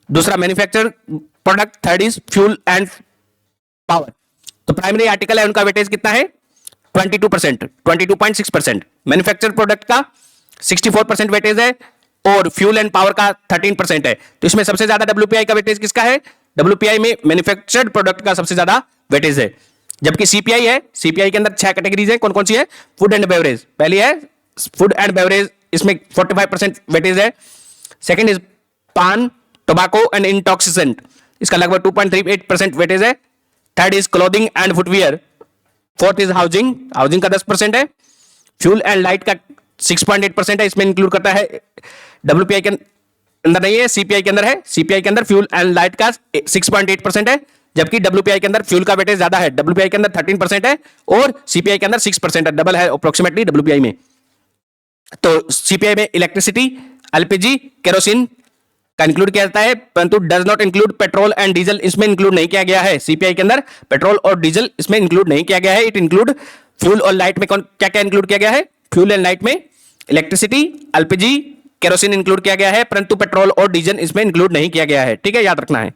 दूसरा manufacture product, third is fuel and power. तो प्राइमरी आर्टिकल है उनका वेटेज कितना है 22%, 22.6%, मैन्युफैक्चर प्रोडक्ट का 64% वेटेज है, और फ्यूल एंड पावर का 13% है। तो इसमें सबसे ज्यादा डब्ल्यूपीआई का वेटेज किसका है, डब्ल्यूपीआई में मैन्युफैक्चर्ड प्रोडक्ट का सबसे ज्यादा वेटेज है। जबकि सीपीआई है, सीपीआई के अंदर 6 कैटेगरीज है, कौन कौन सी है, फूड एंड बेवरेज, पहली है फूड एंड बेवरेज, इसमें 45% वेटेज है। सेकंड इज पान, टोबैको एंड इंटॉक्सिकेंट, इसका लगभग 2.38% वेटेज है। Third is clothing and footwear, fourth is housing, housing का 10% है। फ्यूल एंड लाइट का 6.8% है, इसमें इंक्लूड करता है, डब्ल्यूपीआई के अंदर नहीं है, सीपीआई के अंदर है। सीपीआई के अंदर फ्यूल एंड लाइट का 6.8% है, जबकि डब्ल्यूपीआई के अंदर फ्यूल का वेटेज ज्यादा है, डब्ल्यूपीआई के अंदर 13% है और सीपीआई के अंदर 6% है, डबल है अप्रोक्सीमेटली डब्ल्यूपीआई में। तो सीपीआई में इलेक्ट्रिसिटी, एलपीजी, केरोसिन का इंक्लूड किया जाता है, परंतु does not include petrol and diesel, इसमें इंक्लूड नहीं किया गया है। सीपीआई के अंदर पेट्रोल और डीजल इसमें इंक्लूड नहीं किया गया है, इट इंक्लूड फ्यूल और लाइट में कौन क्या क्या इंक्लूड किया गया है, फ्यूल एंड लाइट में इलेक्ट्रिसिटी, एलपीजी, केरोसिन इंक्लूड किया गया है, परंतु पेट्रोल और डीजल इसमें इंक्लूड नहीं किया गया है। ठीक है, याद रखना है।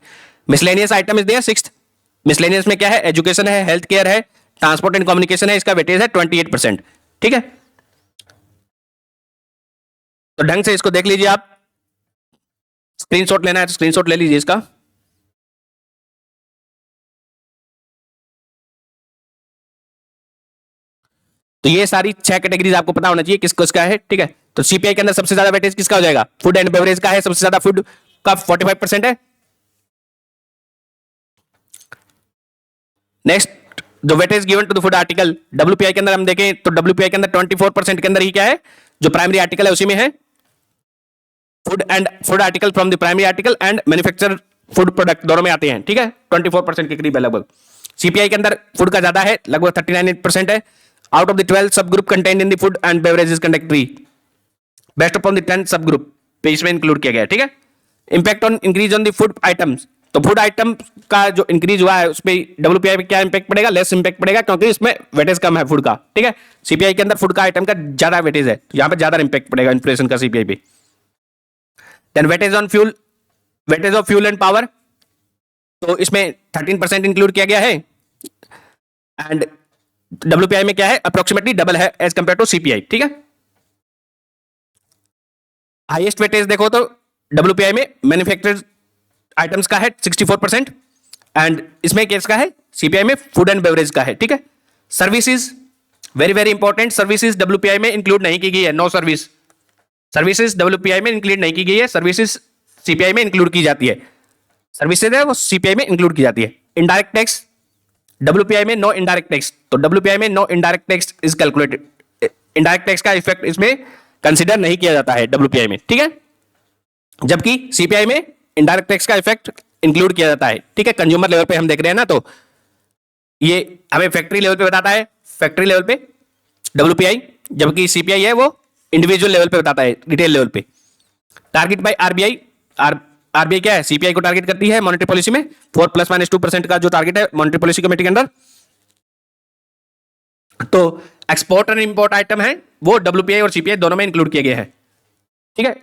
Miscellaneous item is there sixth. Miscellaneous में क्या है? एजुकेशन है, हेल्थ केयर है, ट्रांसपोर्ट एंड कम्युनिकेशन है, इसका वेटेज है 28%। ठीक है, तो ढंग से इसको देख लीजिए आप। स्क्रीनशॉट लेना है तो स्क्रीनशॉट ले लीजिए इसका। तो ये सारी 6 कैटेगरीज आपको पता होना चाहिए किसको इसका है। ठीक है, तो सीपीआई के अंदर सबसे ज्यादा वेटेज किसका हो जाएगा? फूड एंड बेवरेज का है, सबसे ज्यादा फूड का 45% है। नेक्स्ट, जो weightage given to the food article, WPI के अंदर हम देखें तो डब्ल्यूपीआई के अंदर 24% के अंदर ही क्या है? जो प्राइमरी आर्टिकल है उसी में है food article from the primary article and manufacture food product, दोनों में आते हैं। ठीक है, 24% के करीब है लगभग। सीपीआई के अंदर फूड का ज्यादा है, लगभग 39% है। आउट ऑफ द 12 सब group content in the food and beverages category, best upon the 10 सब ग्रुप पे इसमें इंक्लूड किया गया है। ठीक है, impact on increase on the food items, तो फूड आइटम का जो इंक्रीज हुआ है उसमें डब्ल्यूपीआई पे क्या इंपैक्ट पड़ेगा? लेस इंपैक्ट पड़ेगा, क्योंकि इसमें वेटेज कम है फूड का। ठीक है, सीपीआई के अंदर फूड का आइटम का ज्यादा वेटेज है, तो यहां पर ज्यादा इंपैक्ट पड़ेगा इन्फ्लेशन का सीपीआई पे। Then weightage on fuel, weightage of fuel and power, तो इसमें 13% इंक्लूड किया गया है। एंड डब्ल्यूपीआई में क्या है? अप्रोक्सीमेटली डबल है एज कंपेयर टू सीपीआई। ठीक है, हाईएस्ट वेटेज देखो तो डब्ल्यूपीआई में मैन्युफैक्चर्ड आइटम्स का है 64%, एंड इसमें किसका है? सीपीआई में फूड एंड बेवरेज का है। ठीक है, services, very very important, services WPI में इंक्लूड नहीं की गई है। नो सर्विस, सर्विसेज डब्ल्यूपीआई में इंक्लूड नहीं की गई है, सर्विसेज सीपीआई में इंक्लूड की जाती है। सर्विसेज है वो सीपीआई में इंक्लूड की जाती है। इनडायरेक्ट टैक्स, डब्ल्यूपीआई में नो इनडायरेक्ट टैक्स, तो डब्ल्यूपीआई में no indirect tax is calculated. Indirect tax का इफेक्ट इसमें कंसीडर नहीं किया जाता है डब्ल्यूपीआई में। ठीक है, जबकि सीपीआई में इनडायरेक्ट टैक्स का इफेक्ट इंक्लूड किया जाता है। ठीक है, कंज्यूमर लेवल पे हम देख रहे हैं ना, तो ये हमें फैक्ट्री लेवल पे बताता है, फैक्ट्री लेवल पे डब्ल्यूपीआई, जबकि सीपीआई है वो इंडिविजुअल लेवल पे बताता है, रिटेल लेवल पे। टारगेट बाय आरबीआई, आरबीआई क्या है? सीपीआई को टारगेट करती है मॉनेटरी पॉलिसी में। 4 ± 2% का जो टारगेट है मॉनेटरी पॉलिसी कमेटी के अंदर। तो एक्सपोर्ट एंड इंपोर्ट आइटम है वो डब्ल्यूपीआई और सीपीआई दोनों में इंक्लूड किए गए हैं। ठीक है,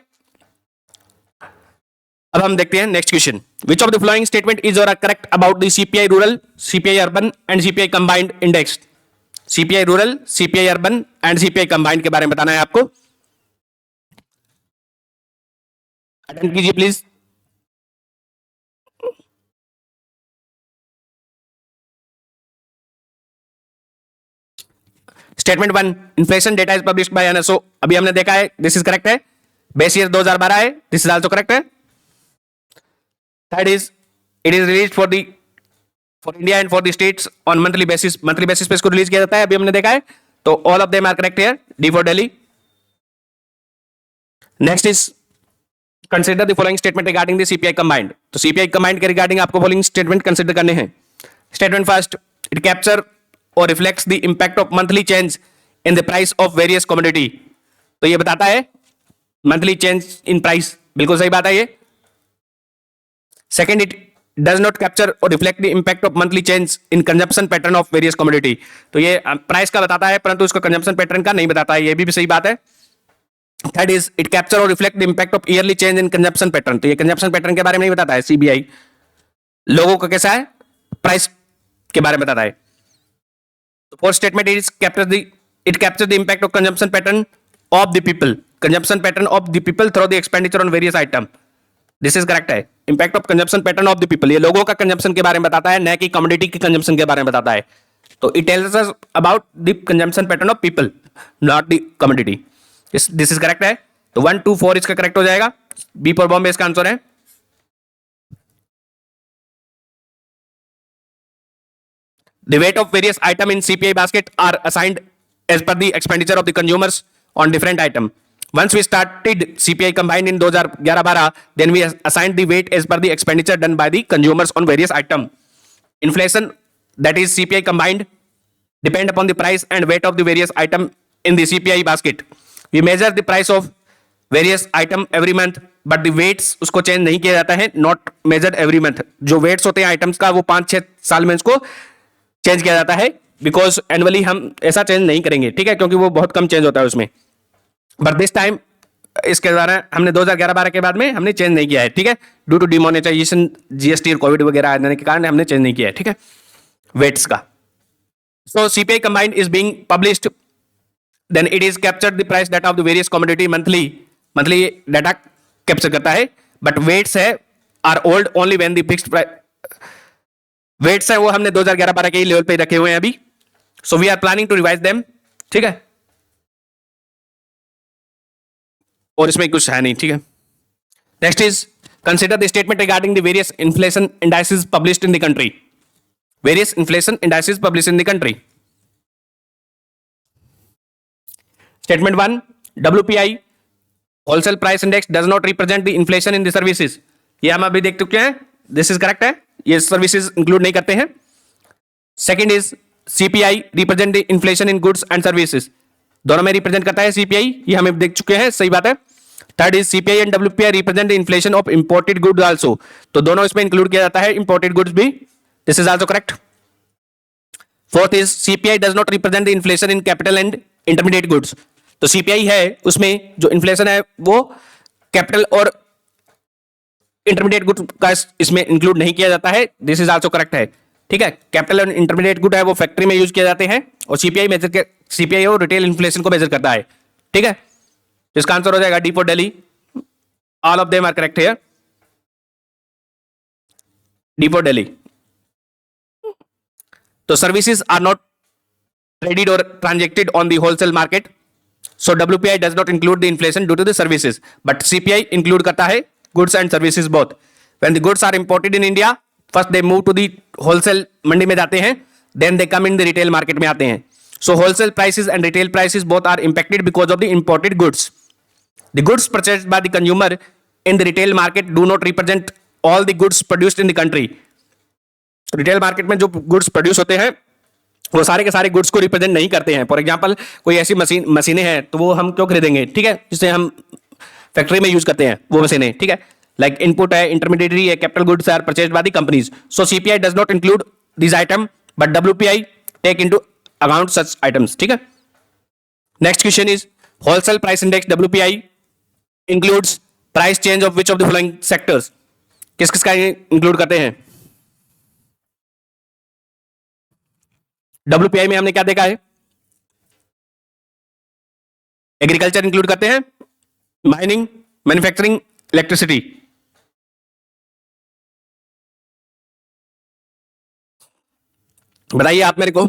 अब हम देखते हैं next question. Which of the following statement is or correct about the CPI rural, CPI urban and CPI combined index? CPI rural, CPI urban and CPI combined के बारे में बताना है आपको। अटेंड कीजिए please. Statement 1, inflation data is published by NSO, अभी हमने देखा है, दिस इज करेक्ट है। बेस ईयर 2012 है, दिस इज आल्सो करेक्ट है। Third is it is release for India and for the states on monthly basis, monthly basis पे इसको release किया जाता है, अभी हमने देखा है। तो all of them are correct here, D for Delhi. Next is consider the following statement regarding the CPI combined, तो सीपीआई कंबाइंड के रिगार्डिंग आपको फॉलोइंग स्टेटमेंट कंसिडर करने हैं। स्टेटमेंट फर्स्ट, इट कैप्चर और reflects the impact of monthly change in the price of various commodity, तो ये बताता है मंथली चेंज इन प्राइस, बिल्कुल सही बात है ये। Second, it does not capture or reflect the impact of monthly change in consumption pattern of various commodity, तो ये प्राइस का बताता है परंतु इसको कंजप्शन पैटर्न का नहीं बताता है, ये भी सही बात है। Third is it capture or reflect the impact of yearly change in consumption pattern, तो ये कंजप्शन पैटर्न के बारे में नहीं बताता है सीबीआई, लोगों का कैसा है प्राइस के बारे में बताता है। Fourth statement is it capture the impact of consumption pattern of the people, consumption pattern of the people through the expenditure on various item, this is correct है। Impact of consumption pattern of the people, ये लोगों का consumption के बारे में बताता है, न कि कमोडिटी की कंजप्शन के बारे में बताता है। तो it tells us about the consumption pattern of people not the commodity, this is correct है। तो 1, 2, 4 इसका करेक्ट हो जाएगा, बी फॉर बॉम्बे इसका आंसर है। The weight of various item in CPI basket are assigned as per the expenditure of the consumers on different item. Once we started CPI combined in 2011-12, then we assigned the weight as per the expenditure done by the consumers on various item. Inflation, that is CPI combined, depend upon the price and weight of the various item in the CPI basket. We measure the price of various item every month, but the weights उसको change नहीं किया जाता है, not measured every month. जो weights होते हैं items का वो 5-6 साल में इसको चेंज किया जाता है, बिकॉज एनुअली हम ऐसा चेंज नहीं करेंगे, ठीक है, क्योंकि वो बहुत कम चेंज होता है उसमें। बट दिस टाइम इसके द्वारा हमने 2011-12 के बाद में हमने चेंज नहीं किया है, ठीक है, ड्यू टू डिमोनेटाइजेशन, जीएसटी और कोविड वगैरह आने के कारण हमने चेंज नहीं किया है, ठीक है, वेट्स का। So CPI combined is being published, then it is captured the price data of the various commodity monthly, monthly data capture करता है, बट वेट्स है are old only when the fixed price, weights है वो हमने 2011-12 के ही level पे रखे हुए हैं अभी। So we are planning to revise them, ठीक है, और इसमें कुछ है नहीं, ठीक है। Next is consider the statement regarding the various inflation indices published in the country, various inflation indices published in the country. Statement 1, WPI wholesale price index does not represent the inflation in the services, ये हम अभी देख चुके हैं, this is correct है, ये services include नहीं करते हैं। Second is CPI represent the inflation in goods and services, दोनों में रिप्रेजेंट करता है सीपीआई, ये हमें देख चुके हैं, सही बात है। Third is CPI and WPI represent the inflation of imported goods also, तो दोनों इसमें इंक्लूड किया जाता है, इंपोर्टेड गुड्स भी, this is also correct. Fourth is CPI does not represent the inflation in capital and intermediate goods, तो CPI है उसमें जो इन्फ्लेशन है वो कैपिटल और इंटरमीडिएट गुड का इसमें इंक्लूड नहीं किया जाता है, दिस इज आल्सो करेक्ट है, ठीक है। कैपिटल और इंटरमीडिएट गुड है वो फैक्ट्री में यूज किए जाते हैं, और सीपीआई और रिटेल इन्फ्लेशन को मेजर करता है, ठीक है। तो इसका आंसर हो जाएगा D for Delhi, all of them are correct here, D for Delhi. तो services are not traded or transacted on the wholesale market, so WPI does not include the inflation due to the services, but CPI include करता है goods and services both. When the goods are imported in India, first they move to the wholesale मंडी में जाते हैं, then they come in the retail market में आते हैं, so wholesale prices and retail prices both are impacted because of the imported goods. The goods purchased by the consumer in the retail market do not represent all the goods produced in the country. Retail market में जो goods produce होते हैं वो सारे के सारे goods को represent नहीं करते हैं। फॉर एग्जांपल कोई ऐसी मशीनें हैं तो वो हम क्यों खरीदेंगे, ठीक है, जिसे हम फैक्ट्री में यूज करते हैं वो मशीनें, ठीक है, लाइक इनपुट है, इंटरमीडिएटरी है, capital goods are purchased by the companies, so CPI does not include this item but WPI take into account such items, ठीक है। Next question is wholesale price index WPI includes price change of which of the following sectors, किस किस का include करते हैं। WPI में हमने क्या देखा है, एग्रीकल्चर इंक्लूड करते हैं, माइनिंग, मैन्युफैक्चरिंग, इलेक्ट्रिसिटी। बताइए आप मेरे को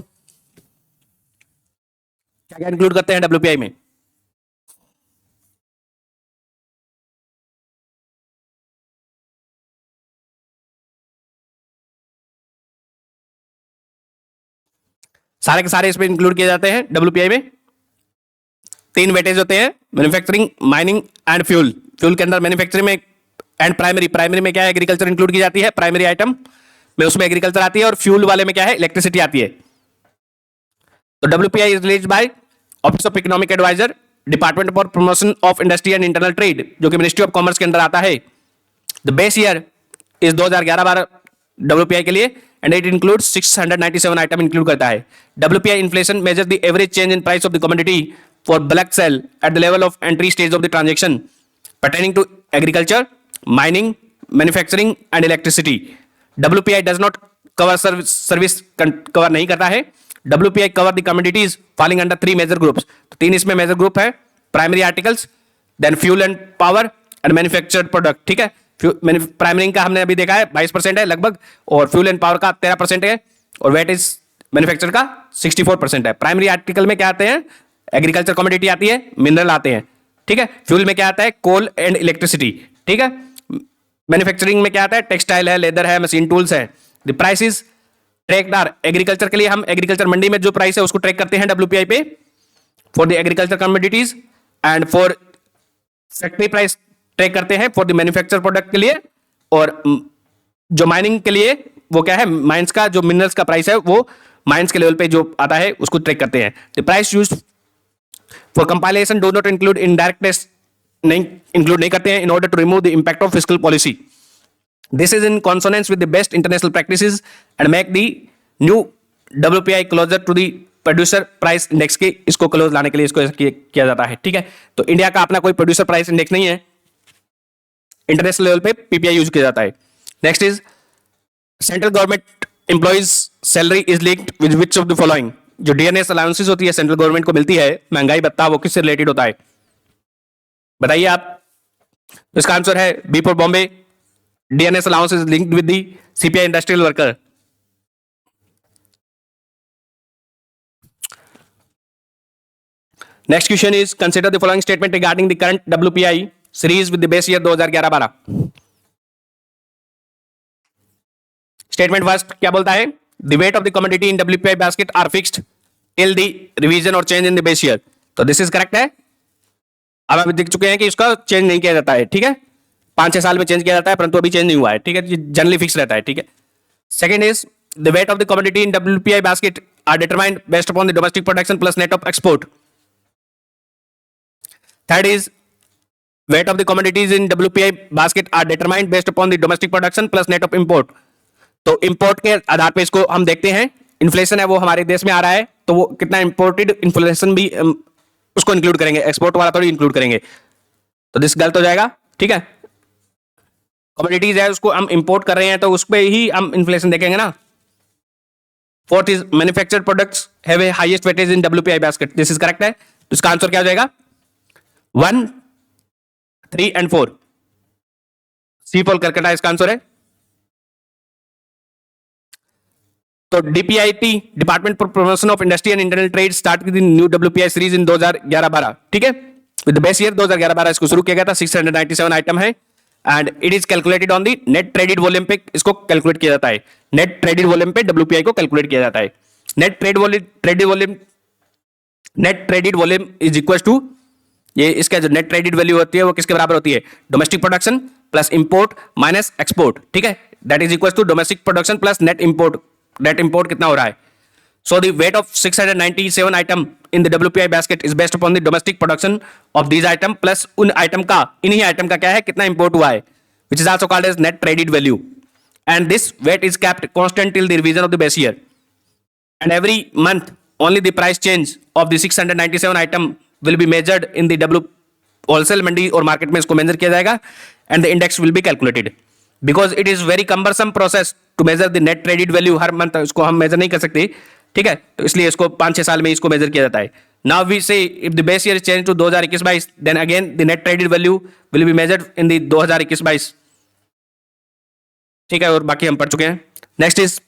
क्या क्या इंक्लूड करते हैं WPI में। सारे के सारे इसमें इंक्लूड किए जाते हैं WPI में। 3 वेटेज होते हैं, manufacturing, mining and fuel. Fuel के अंदर मैन्युफैक्चरिंग में एंड प्राइमरी, प्राइमरी में क्या है, एग्रीकल्चर इंक्लूड की जाती है, प्राइमरी आइटम में उसमें एग्रीकल्चर आती है, और फ्यूल वाले में क्या है, इलेक्ट्रिसिटी आती है। तो WPI is released by office of economic adviser, department for promotion of industry and internal trade, जो कि मिनिस्ट्री ऑफ कॉमर्स के अंदर आता है। The base year is 2011-12 WPI के लिए, and it includes 697 item include करता है। WPI inflation measure the average change in price of the commodity for bulk sale at the level of entry stage of the transaction pertaining to agriculture, mining, manufacturing and electricity. WPI does not cover service cover नहीं करता है। WPI cover the commodities falling under 3 major groups, तो 3 इसमें major group है, primary articles, then fuel and power and manufactured product, ठीक है। Primary का हमने अभी देखा है 22% है लगभग, और फ्यूल एंड पावर का 13% है, और वेट इज मैन्युफैक्चर का 64% है। प्राइमरी आर्टिकल में क्या आते हैं, एग्रीकल्चर कमोडिटी आती है, मिनरल आते हैं, ठीक है। फ्यूल में क्या आता है, कोल एंड इलेक्ट्रिसिटी, ठीक है। मैन्युफैक्चरिंग में क्या आता है, टेक्सटाइल है, लेदर है, मशीन टूल्स है। द प्राइस इज ट्रैकदार, एग्रीकल्चर के लिए हम एग्रीकल्चर मंडी में जो प्राइस है उसको ट्रैक करते हैं WPI पे for the agriculture commodities, and for factory price track करते हैं फॉर द मैन्युफैक्चर प्रोडक्ट के लिए, और जो माइनिंग के लिए वो क्या है, माइंस का जो मिनरल्स का प्राइस है वो माइंस के लेवल पे जो आता है उसको ट्रैक करते हैं। The price used for compilation do not include indirect tax, नहीं इंक्लूड नहीं करते हैं, in order to remove the impact of fiscal policy. This is in consonance with the best international practices and make the new WPI closer to the producer price index के, इसको close लाने के लिए इसको किया जाता है। ठीक है, तो इंडिया का अपना कोई प्रोड्यूसर प्राइस इंडेक्स नहीं है, इंटरनेशनल लेवल पे PPI यूज किया जाता है। Next is central government employees salary is linked with which of the following. जो DNS अलाउंसेस होती है सेंट्रल गवर्नमेंट को मिलती है, महंगाई भत्ता, वो किससे रिलेटेड होता है बताइए आप। इसका आंसर है B for Bombay, DNS allowance is linked with the CPI industrial worker. Next question is consider the following statement regarding the current WPI series with the base year 2011-12। Statement first क्या बोलता है, the weight of the commodity in WPI basket are fixed till the revision or change in the base year. तो this is correct है। अब आप देख चुके हैं कि इसका चेंज नहीं किया जाता है। ठीक है, 5-6 साल में चेंज किया जाता है, परंतु अभी चेंज नहीं हुआ है। ठीक है, जनरली फिक्स रहता है। ठीक है, second is the weight of the commodity in WPI basket are determined based upon the domestic production plus net of export. Third is weight of the commodities in WPI basket are determined based upon the domestic production plus net of import। तो import के आधार पे इसको हम देखते हैं, inflation है वो हमारे देश में आ रहा है, तो वो कितना इंपोर्टेड इन्फ्लेशन भी उसको इंक्लूड करेंगे, एक्सपोर्ट वाला तो इंक्लूड करेंगे, तो दिस गलत हो जाएगा। ठीक है, कमोडिटीज है उसको हम इंपोर्ट कर रहे हैं तो उस पर ही हम इन्फ्लेशन देखेंगे ना। Fourth is manufactured products have a highest weightage in WPI basket, this is correct है। तो इसका आंसर क्या हो जाएगा, 1, 3 and 4, सी फॉर कलकत्ता इसका आंसर है। तो DPIT department for promotion of industry and international trade start with new WPI series in 2011-12। ठीक है, विद द बेस ईयर 2011-12 इसको शुरू किया गया था, 697 आइटम है and it is calculated on the net traded volume पे इसको कैलकुलेट किया जाता है। नेट ट्रेडेड वॉल्यूम पे WPI को कैलकुलेट किया जाता है। Net traded volume is equal to, ये इसका जो नेट ट्रेडेड वैल्यू होती है वो किसके बराबर होती है, domestic production plus import minus export. ठीक है, that is equal to domestic production plus net import. Net import कितना हो रहा है, so the weight of 697 item in the WPI basket is based upon the domestic production of these item plus उन item का, इन्हीं item का क्या है, कितना इंपोर्ट हुआ है, which is also called as net traded value and this weight is kept constant till the revision of the base year and every month only the price change of the 697 item will be measured in the wholesale mandi और market में इसको major किया जाएगा and the index will be calculated because it is very cumbersome process to measure the net traded value her month इसको हम major नहीं कर सकते। ठीक है, तो इसलिए इसको 5-6 साल में इसको मेजर किया जाता है। now we say if the base year is changed to 2021-22 then again the net traded value will be measured in the 2021-22। ठीक है, और बाकी हम पढ़ चुके हैं। Next is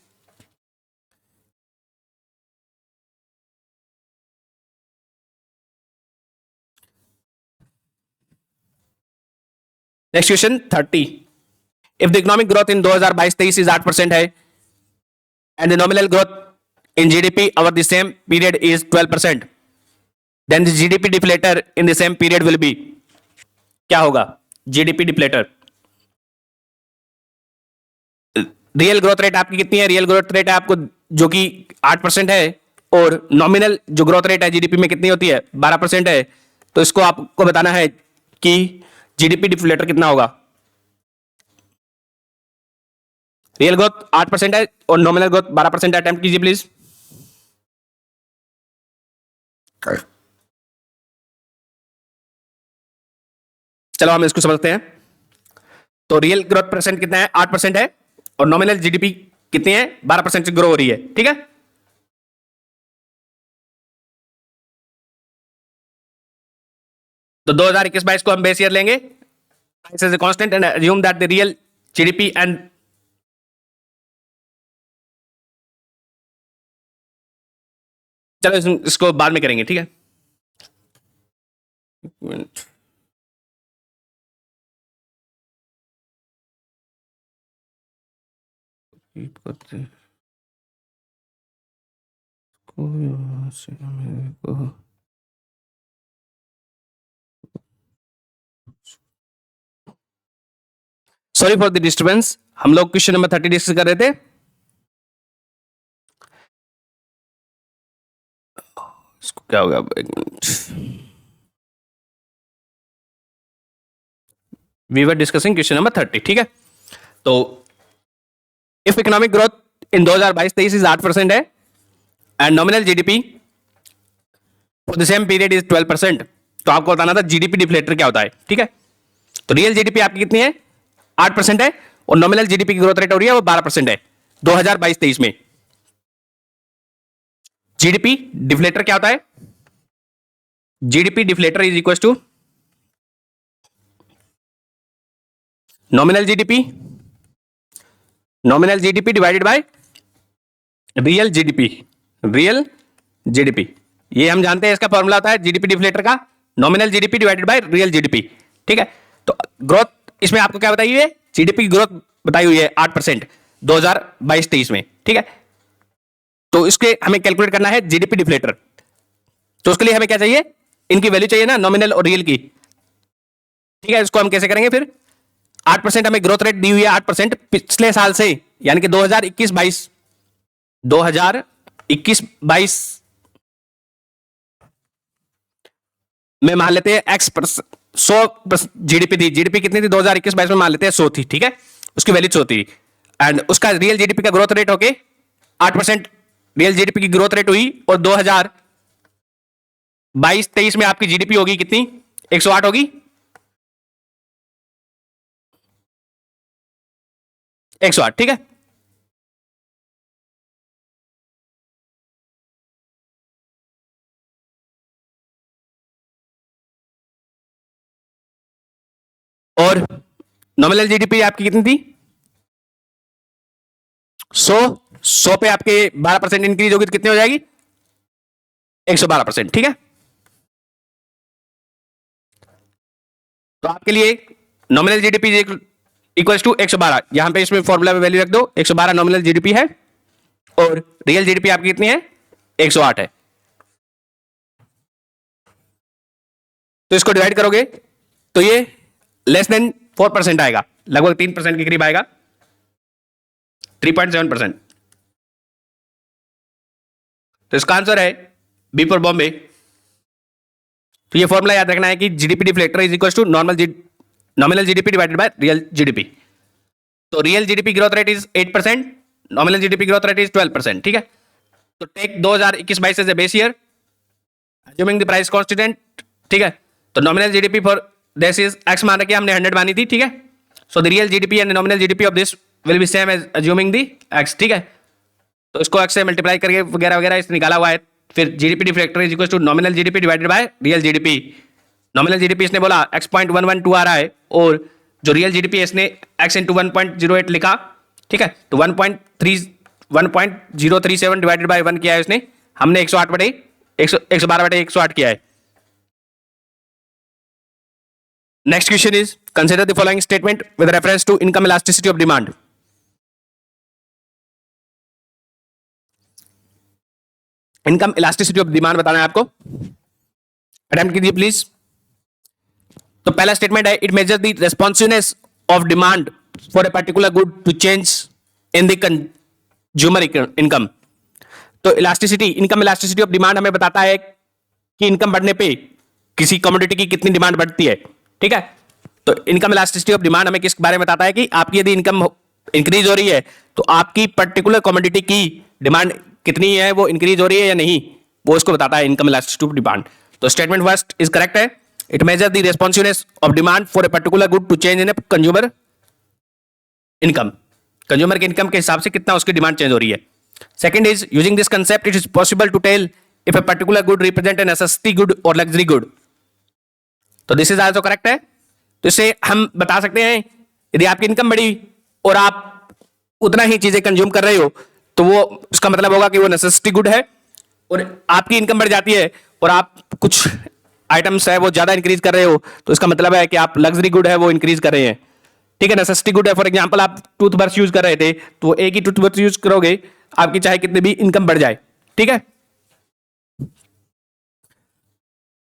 next question 30, if the economic growth in 2022-23 is 8% है and the nominal growth in GDP over the same period is 12%, then the GDP deflator in the same period will be, क्या होगा GDP deflator. Real growth rate आपकी कितनी है, real growth rate है आपको जो कि 8% है और नॉमिनल जो ग्रोथ रेट है GDP में कितनी होती है 12% है, तो इसको आपको बताना है कि GDP डिफ्लेटर कितना होगा। रियल ग्रोथ 8% है और नॉमिनल ग्रोथ 12% है, अटेम्प्ट कीजिए प्लीज। चलो हम इसको समझते हैं। तो रियल ग्रोथ परसेंट कितना है, 8% है और नॉमिनल GDP कितनी है, 12% से ग्रो हो रही है। ठीक है, तो 2021-22 को हम बेस ईयर लेंगे as a constant and assume that the real GDP and चलो इसको बाद में करेंगे। ठीक है, करते हैं सॉरी फॉर द डिस्टर्बेंस, हम लोग क्वेश्चन नंबर 30 डिस्कस कर रहे थे। इसको क्या होगा, एक minute, we were discussing question number 30। ठीक है, तो if economic growth in 2022-23 is 8% है and nominal GDP for the same period is 12%। तो आपको बताना था जीडीपी डिफ्लेटर क्या होता है, ठीक है। तो रियल जीडीपी आपकी कितनी है, 8% है, और नॉमिनल जीडीपी की ग्रोथ रेट हो रही है वो 12% है 2022-23 में। जीडीपी डिफ्लेटर क्या होता है, GDP deflator is equal to nominal GDP divided by real GDP, real GDP. ये हम जानते हैं इसका फॉर्मूला होता है जीडीपी डिफ्लेटर का, nominal GDP divided by real GDP, ठीक है। तो ग्रोथ इसमें आपको क्या बताई हुई है, जीडीपी की ग्रोथ बताई हुई है 8% 2022-23 में, ठीक है। तो इसके हमें कैलकुलेट करना है जीडीपी डिफ्लेटर। तो उसके लिए हमें क्या चाहिए, इनकी वैल्यू चाहिए ना, नॉमिनल और रियल की, ठीक है। इसको हम कैसे करेंगे फिर, 8% हमें ग्रोथ रेट दी हुई है 8% पिछले साल से, यानी कि 2021-22 में मान लेते हैं एक्स 100 जीडीपी थी, जीडीपी कितनी थी 2021-22 में मान लेते हैं 100 थी, ठीक है, उसकी वैल्यू 100 थी, एंड उसका रियल जीडीपी का ग्रोथ रेट होके 8% रियल जीडीपी की ग्रोथ रेट हुई, और 2022-23 में आपकी जीडीपी होगी कितनी, 108 होगी, 108, ठीक है। और नॉमिनल जीडीपी आपकी कितनी थी, 100 पे आपके 12% इंक्रीज होगी तो कितनी हो जाएगी, 112%, ठीक है। तो आपके लिए नॉमिनल जीडीपी इक्वल्स टू 112, यहां पे इसमें फॉर्मूला में वैल्यू रख दो, 112 नॉमिनल जीडीपी है, और रियल जीडीपी आपकी कितनी है, 108 है। तो इसको डिवाइड करोगे तो ये लेस देन 4% आएगा, लगभग 3% के करीब आएगा, 3.7%। तो इसका आंसर है बी फॉर बॉम्बे। तो ये फॉर्मूला याद रखना है कि GDP deflector is equal to nominal GDP divided by real GDP. तो real GDP growth rate is 8%, nominal GDP growth rate is 12%, ठीक है। तो take 2021-22 as a base year, assuming the price constant, ठीक है। तो nominal GDP for this is X मान रखी हमने 100 मानी थी, ठीक है। So the real GDP and nominal GDP of this will be same as assuming the x, ठीक है। तो इसको एक्स से मल्टीप्लाई करके वगैरह वगैरह इस निकाला हुआ है। फिर GDP deflector is equal to nominal GDP divided by real GDP. Nominal GDP इसने बोला x.112 आ रहा है, और जो रियल जीडीपी इसने x इंटू 1.08 लिखा, ठीक है। तो 1.037 डिवाइडेड बाय 1 किया है उसने, हमने 112/108 किया है। Next question is consider the following statement with reference to income elasticity of demand. Income elasticity of demand बताना है आपको, अटेम्प्ट कीजिए प्लीज। तो पहला स्टेटमेंट है, it measure the responsiveness of demand for a particular good to change in the consumer income. तो elasticity, income elasticity of demand हमें बताता है कि इनकम बढ़ने पे किसी कमोडिटी की कितनी डिमांड बढ़ती है, ठीक है। तो इनकम इलास्टिसिटी ऑफ डिमांड हमें किस बारे में बताता है कि आपकी यदि इनकम इंक्रीज हो रही है तो आपकी पर्टिकुलर कमोडिटी की डिमांड कितनी है, वो इंक्रीज हो रही है या नहीं, वो इसको बताता है इनकम इलास्टिसिटी ऑफ डिमांड। तो स्टेटमेंट फर्स्ट इज करेक्ट है, it measure the responsiveness of demand for a particular good to change in a consumer income. Consumer के इनकम के हिसाब से कितना उसकी डिमांड चेंज हो रही है। Second is using this concept it is possible to tell if a particular good represent a necessity good और लग्जरी गुड। तो दिस इज आल्सो करेक्ट है। तो इससे हम बता सकते हैं यदि आपकी इनकम बढ़ी और आप उतना ही चीजें कंज्यूम कर रहे हो तो वो उसका मतलब होगा कि वो नेसेसिटी गुड है, और आपकी इनकम बढ़ जाती है और आप कुछ आइटम्स है वो ज्यादा इंक्रीज कर रहे हो तो इसका मतलब है कि आप लग्जरी गुड है वो इंक्रीज कर रहे हैं, ठीक है। नेसेसिटी गुड है, फॉर एग्जांपल आप टूथब्रश यूज कर रहे थे तो एक ही टूथब्रश यूज करोगे, आपकी चाहे कितनी भी इनकम बढ़ जाए, ठीक है।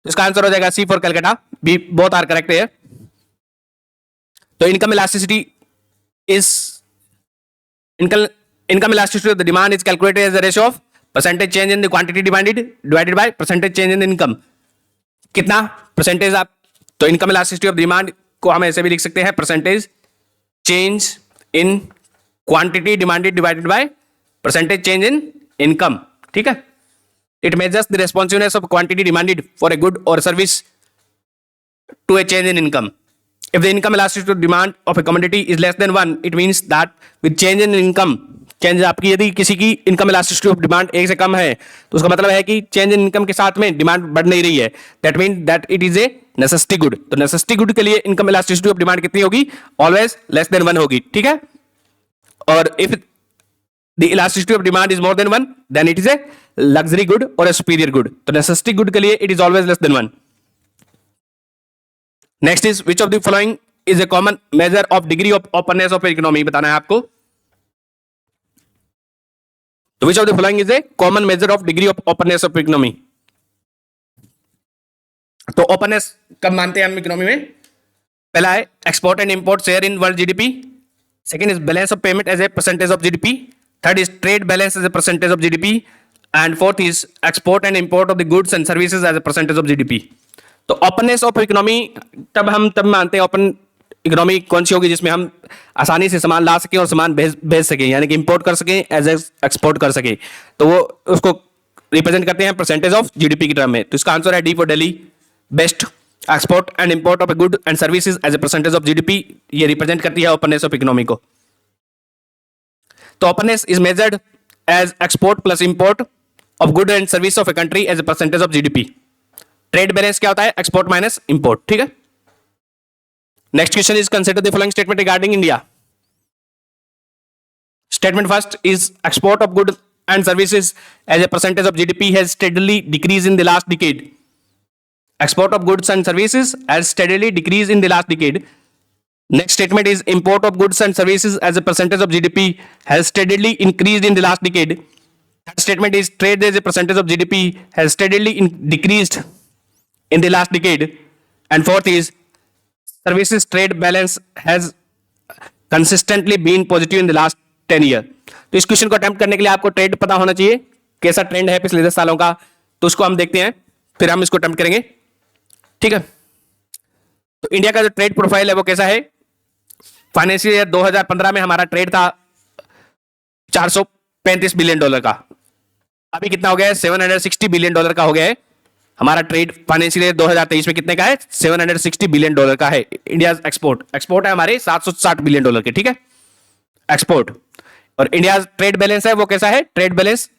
इसका आंसर हो जाएगा C for Calcutta, B both are correct है। तो income elasticity is income elasticity of the demand is calculated as the ratio of percentage change in the quantity demanded divided by percentage change in the income। कितना percentage आप, तो income elasticity of demand को हम ऐसे भी लिख सकते हैं, percentage change in quantity demanded divided by percentage change in income, ठीक है। It measures the responsiveness of quantity demanded for a good और service to a change in income. If the income elasticity of demand of a commodity is less than 1, it means that with change in income, change आपकी यदि किसी की income elasticity of demand एक से कम है तो उसका मतलब है कि चेंज इन इनकम के साथ में डिमांड बढ़ नहीं रही है, that mean that it is A necessity good. तो नेसेसिटी गुड के लिए इनकम इलास्टिसिटी ऑफ डिमांड कितनी होगी? ऑलवेज लेस देन 1 होगी, ठीक है। और if the elasticity of demand is more than 1 then it is a luxury good और ए सुपीरियर गुड। तो नेसेसिटी गुड के लिए it is always less than 1। Next is which of the following is a common measure of degree of openness of economy, बताना है आपको। तो which of the following is a common measure of degree of openness of economy. तो openness कब मानते हैं हम economy में? पहला है export and import share in world GDP, second is balance of payment as a percentage of GDP, third is trade balance as a percentage of GDP, and fourth is export and import of the goods and services as a percentage of GDP. तो openness of economy तब मानते हैं open economy कौन सी होगी जिसमें हम आसानी से सामान ला सकें और सामान भेज सकें, यानी कि इंपोर्ट कर सकें एज एक्सपोर्ट कर सकें। तो वो उसको रिप्रेजेंट करते हैं परसेंटेज ऑफ जीडीपी की टर्म में। तो इसका आंसर है D for Delhi, best. Export and import of a good and services as a percentage of GDP, ये रिप्रेजेंट करती है ओपननेस ऑफ इकोनॉमी को। तो openness is measured as export plus import of good and service of a country as a percentage of GDP. Trade balance क्या होता है? Export minus import, ठीक है। Next question is consider the following statement regarding India. Statement first is export of good and services as a percentage of GDP has steadily decrease in the last decade. Export of goods and services has steadily decreased in the last decade. Next statement is import of goods and services as a percentage of GDP has steadily increased in the last decade. Third statement is trade as a percentage of GDP has steadily decreased in the last decade. And fourth is services trade balance has consistently been positive in the last 10 years. तो इस question को attempt करने के लिए आपको trade पता होना चाहिए, कैसा ट्रेंड है पिछले 10 सालों का। तो उसको हम देखते हैं, फिर हम इसको अटेम्प्ट करेंगे, ठीक है। तो इंडिया का जो ट्रेड प्रोफाइल है वो कैसा है? फाइनेंशियल ईयर 2015 में हमारा ट्रेड था $435 बिलियन का। अभी कितना हो गया है? $760 बिलियन का हो गया है हमारा ट्रेड। फाइनेंशियल ईयर 2023 में कितने का है? $760 बिलियन का है इंडिया एक्सपोर्ट है हमारे $760 बिलियन के, ठीक है, एक्सपोर्ट। और इंडिया ट्रेड बैलेंस है वो कैसा है? ट्रेड बैलेंस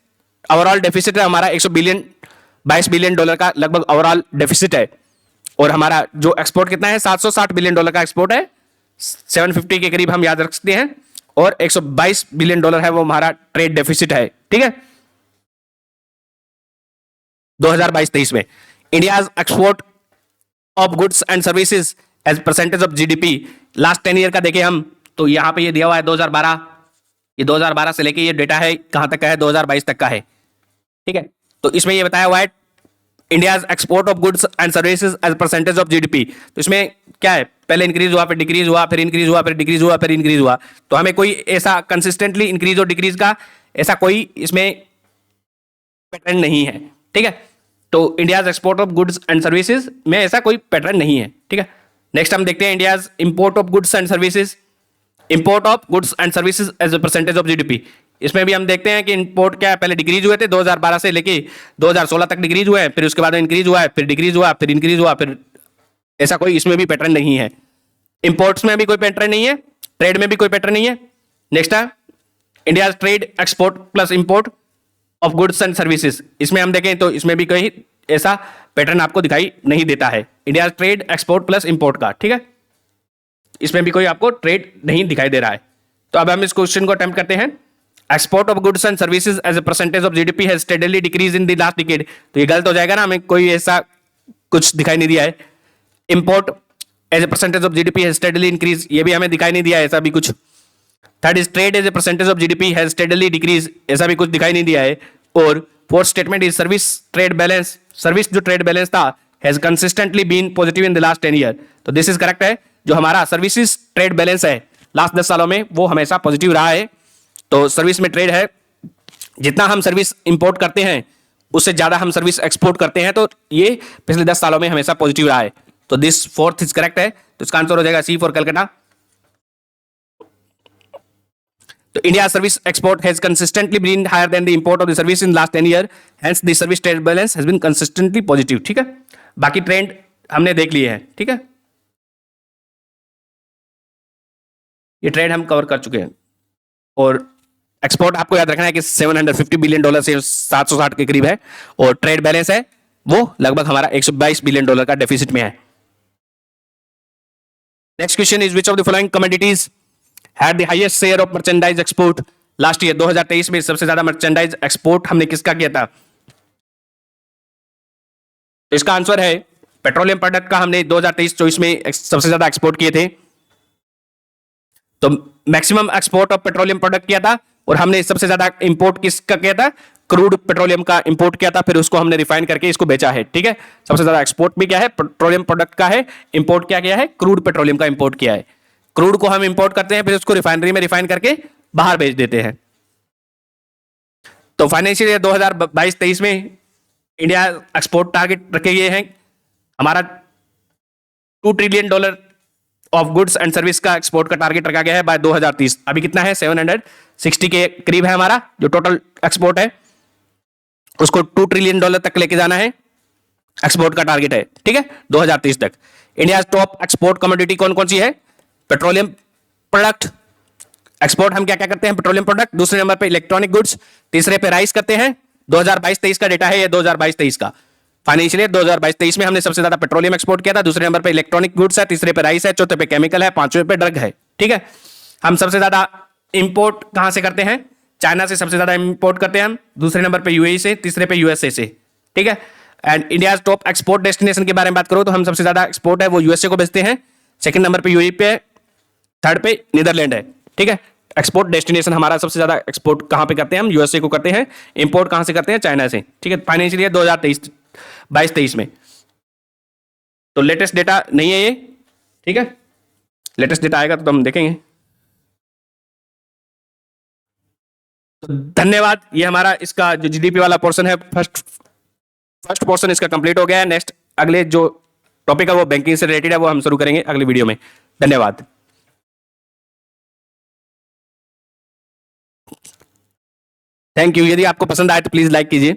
ओवरऑल डेफिसिट है हमारा $22 बिलियन का लगभग ओवरऑल डेफिसिट है। और हमारा जो एक्सपोर्ट कितना है? $760 बिलियन का एक्सपोर्ट है, 750 के करीब हम याद रख सकते हैं। और $122 बिलियन है वो हमारा ट्रेड डेफिसिट है, ठीक है, 2022-23 में। India export of goods and services as percentage of GDP last 10 year का देखें हम, तो यहां पे ये दिया हुआ है 2012, ये 2012 से लेके ये डेटा है कहां तक का है? 2022 तक का है, ठीक है। तो इसमें ये बताया हुआ है India export of goods and services as percentage of GDP. तो इसमें क्या है? पहले इंक्रीज हुआ, फिर डिक्रीज हुआ, फिर इंक्रीज हुआ, फिर डिक्रीज हुआ, फिर इंक्रीज हुआ। तो हमें कोई ऐसा कंसिस्टेंटली इंक्रीज और डिक्रीज का ऐसा कोई इसमें पैटर्न नहीं है, ठीक है। तो India export of goods and services में ऐसा कोई पैटर्न नहीं है, ठीक है। नेक्स्ट हम देखते हैं India import of goods and services, import of goods and services as a percentage of GDP. इसमें भी हम देखते हैं कि इंपोर्ट क्या है? पहले डिक्रीज हुए थे 2012 से लेके 2016 तक डिक्रीज हुए हैं, फिर उसके बाद इंक्रीज हुआ है, फिर डिक्रीज हुआ, फिर इंक्रीज हुआ, फिर ऐसा कोई इसमें भी पैटर्न नहीं है। इंपोर्ट्स में भी कोई पैटर्न नहीं है, ट्रेड में भी कोई पैटर्न नहीं है। नेक्स्ट है India trade export plus import of goods and services, इसमें हम देखें तो इसमें भी कोई ऐसा पैटर्न आपको दिखाई नहीं देता है India trade export plus import का, ठीक है, इसमें भी कोई आपको ट्रेड नहीं दिखाई दे रहा है। तो अब हम इस क्वेश्चन को अटेम्प्ट करते हैं। Export of goods and services as a percentage of GDP has steadily decrease in the last decade. तो ये गलत हो जाएगा ना, हमें कोई ऐसा कुछ दिखाई नहीं दिया है। Import as a percentage of GDP has steadily increase, ये भी हमें दिखाई नहीं दिया है ऐसा भी कुछ। Third is trade as a percentage of GDP has steadily decrease, ऐसा भी कुछ दिखाई नहीं दिया है। और fourth statement is service trade balance, service जो ट्रेड बैलेंस था has consistently been positive in the last 10 year. तो दिस इज करेक्ट है, जो हमारा सर्विसेज ट्रेड बैलेंस है लास्ट 10 सालों में वो हमेशा पॉजिटिव रहा है। तो सर्विस में ट्रेड है, जितना हम सर्विस इंपोर्ट करते हैं उससे ज्यादा हम सर्विस एक्सपोर्ट करते हैं, तो ये पिछले 10 सालों में हमेशा पॉजिटिव रहा है। तो दिस फोर्थ इज करेक्ट है, तो इसका आंसर हो जाएगा सी फॉर कलकत्ता। तो India service export has consistently been higher than the import of the service in last 10 year, hence the service trade balance has been consistently positive. ठीक है, बाकी trend हमने देख लिए हैं। ठीक है, ये ट्रेंड हम कवर कर चुके हैं। और एक्सपोर्ट आपको याद रखना है कि $750 बिलियन से 760 के करीब है, और ट्रेड बैलेंस है वो लगभग हमारा $122 बिलियन का डेफिसिट में है। Next question is which of the following commodities had the highest share of merchandise export last year. 2023 में सबसे ज्यादा मर्चेंडाइज एक्सपोर्ट हमने किसका किया था? तो इसका आंसर है पेट्रोलियम प्रोडक्ट का हमने 2023-24 में सबसे ज्यादा एक्सपोर्ट किए थे। तो maximum export of petroleum product किया था, और हमने सबसे ज्यादा इंपोर्ट किसका किया था? क्रूड पेट्रोलियम का इंपोर्ट किया था, फिर उसको हमने रिफाइन करके इसको बेचा है। ठीक है, सबसे ज्यादा एक्सपोर्ट भी क्या है? पेट्रोलियम प्रोडक्ट का है। इंपोर्ट क्या किया है? क्रूड पेट्रोलियम का इंपोर्ट किया है। क्रूड को हम इंपोर्ट करते हैं, फिर उसको रिफाइनरी में रिफाइन करके बाहर भेज देते हैं। तो फाइनेंशियल ईयर 2022-23 में इंडिया एक्सपोर्ट टारगेट रखे गए हैं हमारा $2 trillion of goods and service का एक्सपोर्ट का टारगेट रखा गया है बाय 2030। अभी कितना है? 760 के करीब है हमारा जो टोटल एक्सपोर्ट है, उसको $2 ट्रिलियन तक लेके जाना है, एक्सपोर्ट का टारगेट है। ठीक है, 2030 तक। इंडिया टॉप एक्सपोर्ट कमोडिटी कौन कौन सी है? पेट्रोलियम प्रोडक्ट एक्सपोर्ट हम क्या क्या करते हैं? Petroleum product. दूसरे नंबर पे इलेक्ट्रॉनिक गुड्स, तीसरे पे राइस करते हैं। 2022-23 का डेटा है ये, 2022-23 का फाइनेंशियल ईयर 2022-23 में हमने सबसे ज्यादा पेट्रोलियम एक्सपोर्ट किया था। दूसरे नंबर पे इलेक्ट्रॉनिक गुड्स है, तीसरे पे राइस है, चौथे पे केमिकल है, पांचवें पे ड्रग है। ठीक है, हम सबसे ज्यादा इंपोर्ट कहां से करते हैं? चाइना से सबसे ज्यादा इंपोर्ट करते हैं हम। दूसरे नंबर पे यूएई से, तीसरे पे यूएसए से। ठीक है, and India top export destination के बारे में बात करो तो हम सबसे ज्यादा एक्सपोर्ट है वो यूएसए को भेजते हैं, सेकंड नंबर पे यूएई पे, थर्ड पे नीदरलैंड है। ठीक है, एक्सपोर्ट डेस्टिनेशन हमारा सबसे ज्यादा एक्सपोर्ट कहां पे करते हैं? हम यूएसए को करते हैं। इंपोर्ट कहां से करते हैं? चाइना से। ठीक है, फाइनेंशियल ईयर 2022-23 में। तो लेटेस्ट डेटा नहीं है ये। ठीक है, लेटेस्ट डेटा आएगा तो हम देखेंगे। तो धन्यवाद, ये हमारा इसका जो जीडीपी वाला पोर्शन है, फर्स्ट पोर्शन इसका कंप्लीट हो गया है। नेक्स्ट अगले जो टॉपिक है वो बैंकिंग से रिलेटेड है, वो हम शुरू करेंगे अगली वीडियो में। धन्यवाद। Thank you. यदि आपको पसंद आए तो प्लीज लाइक कीजिए।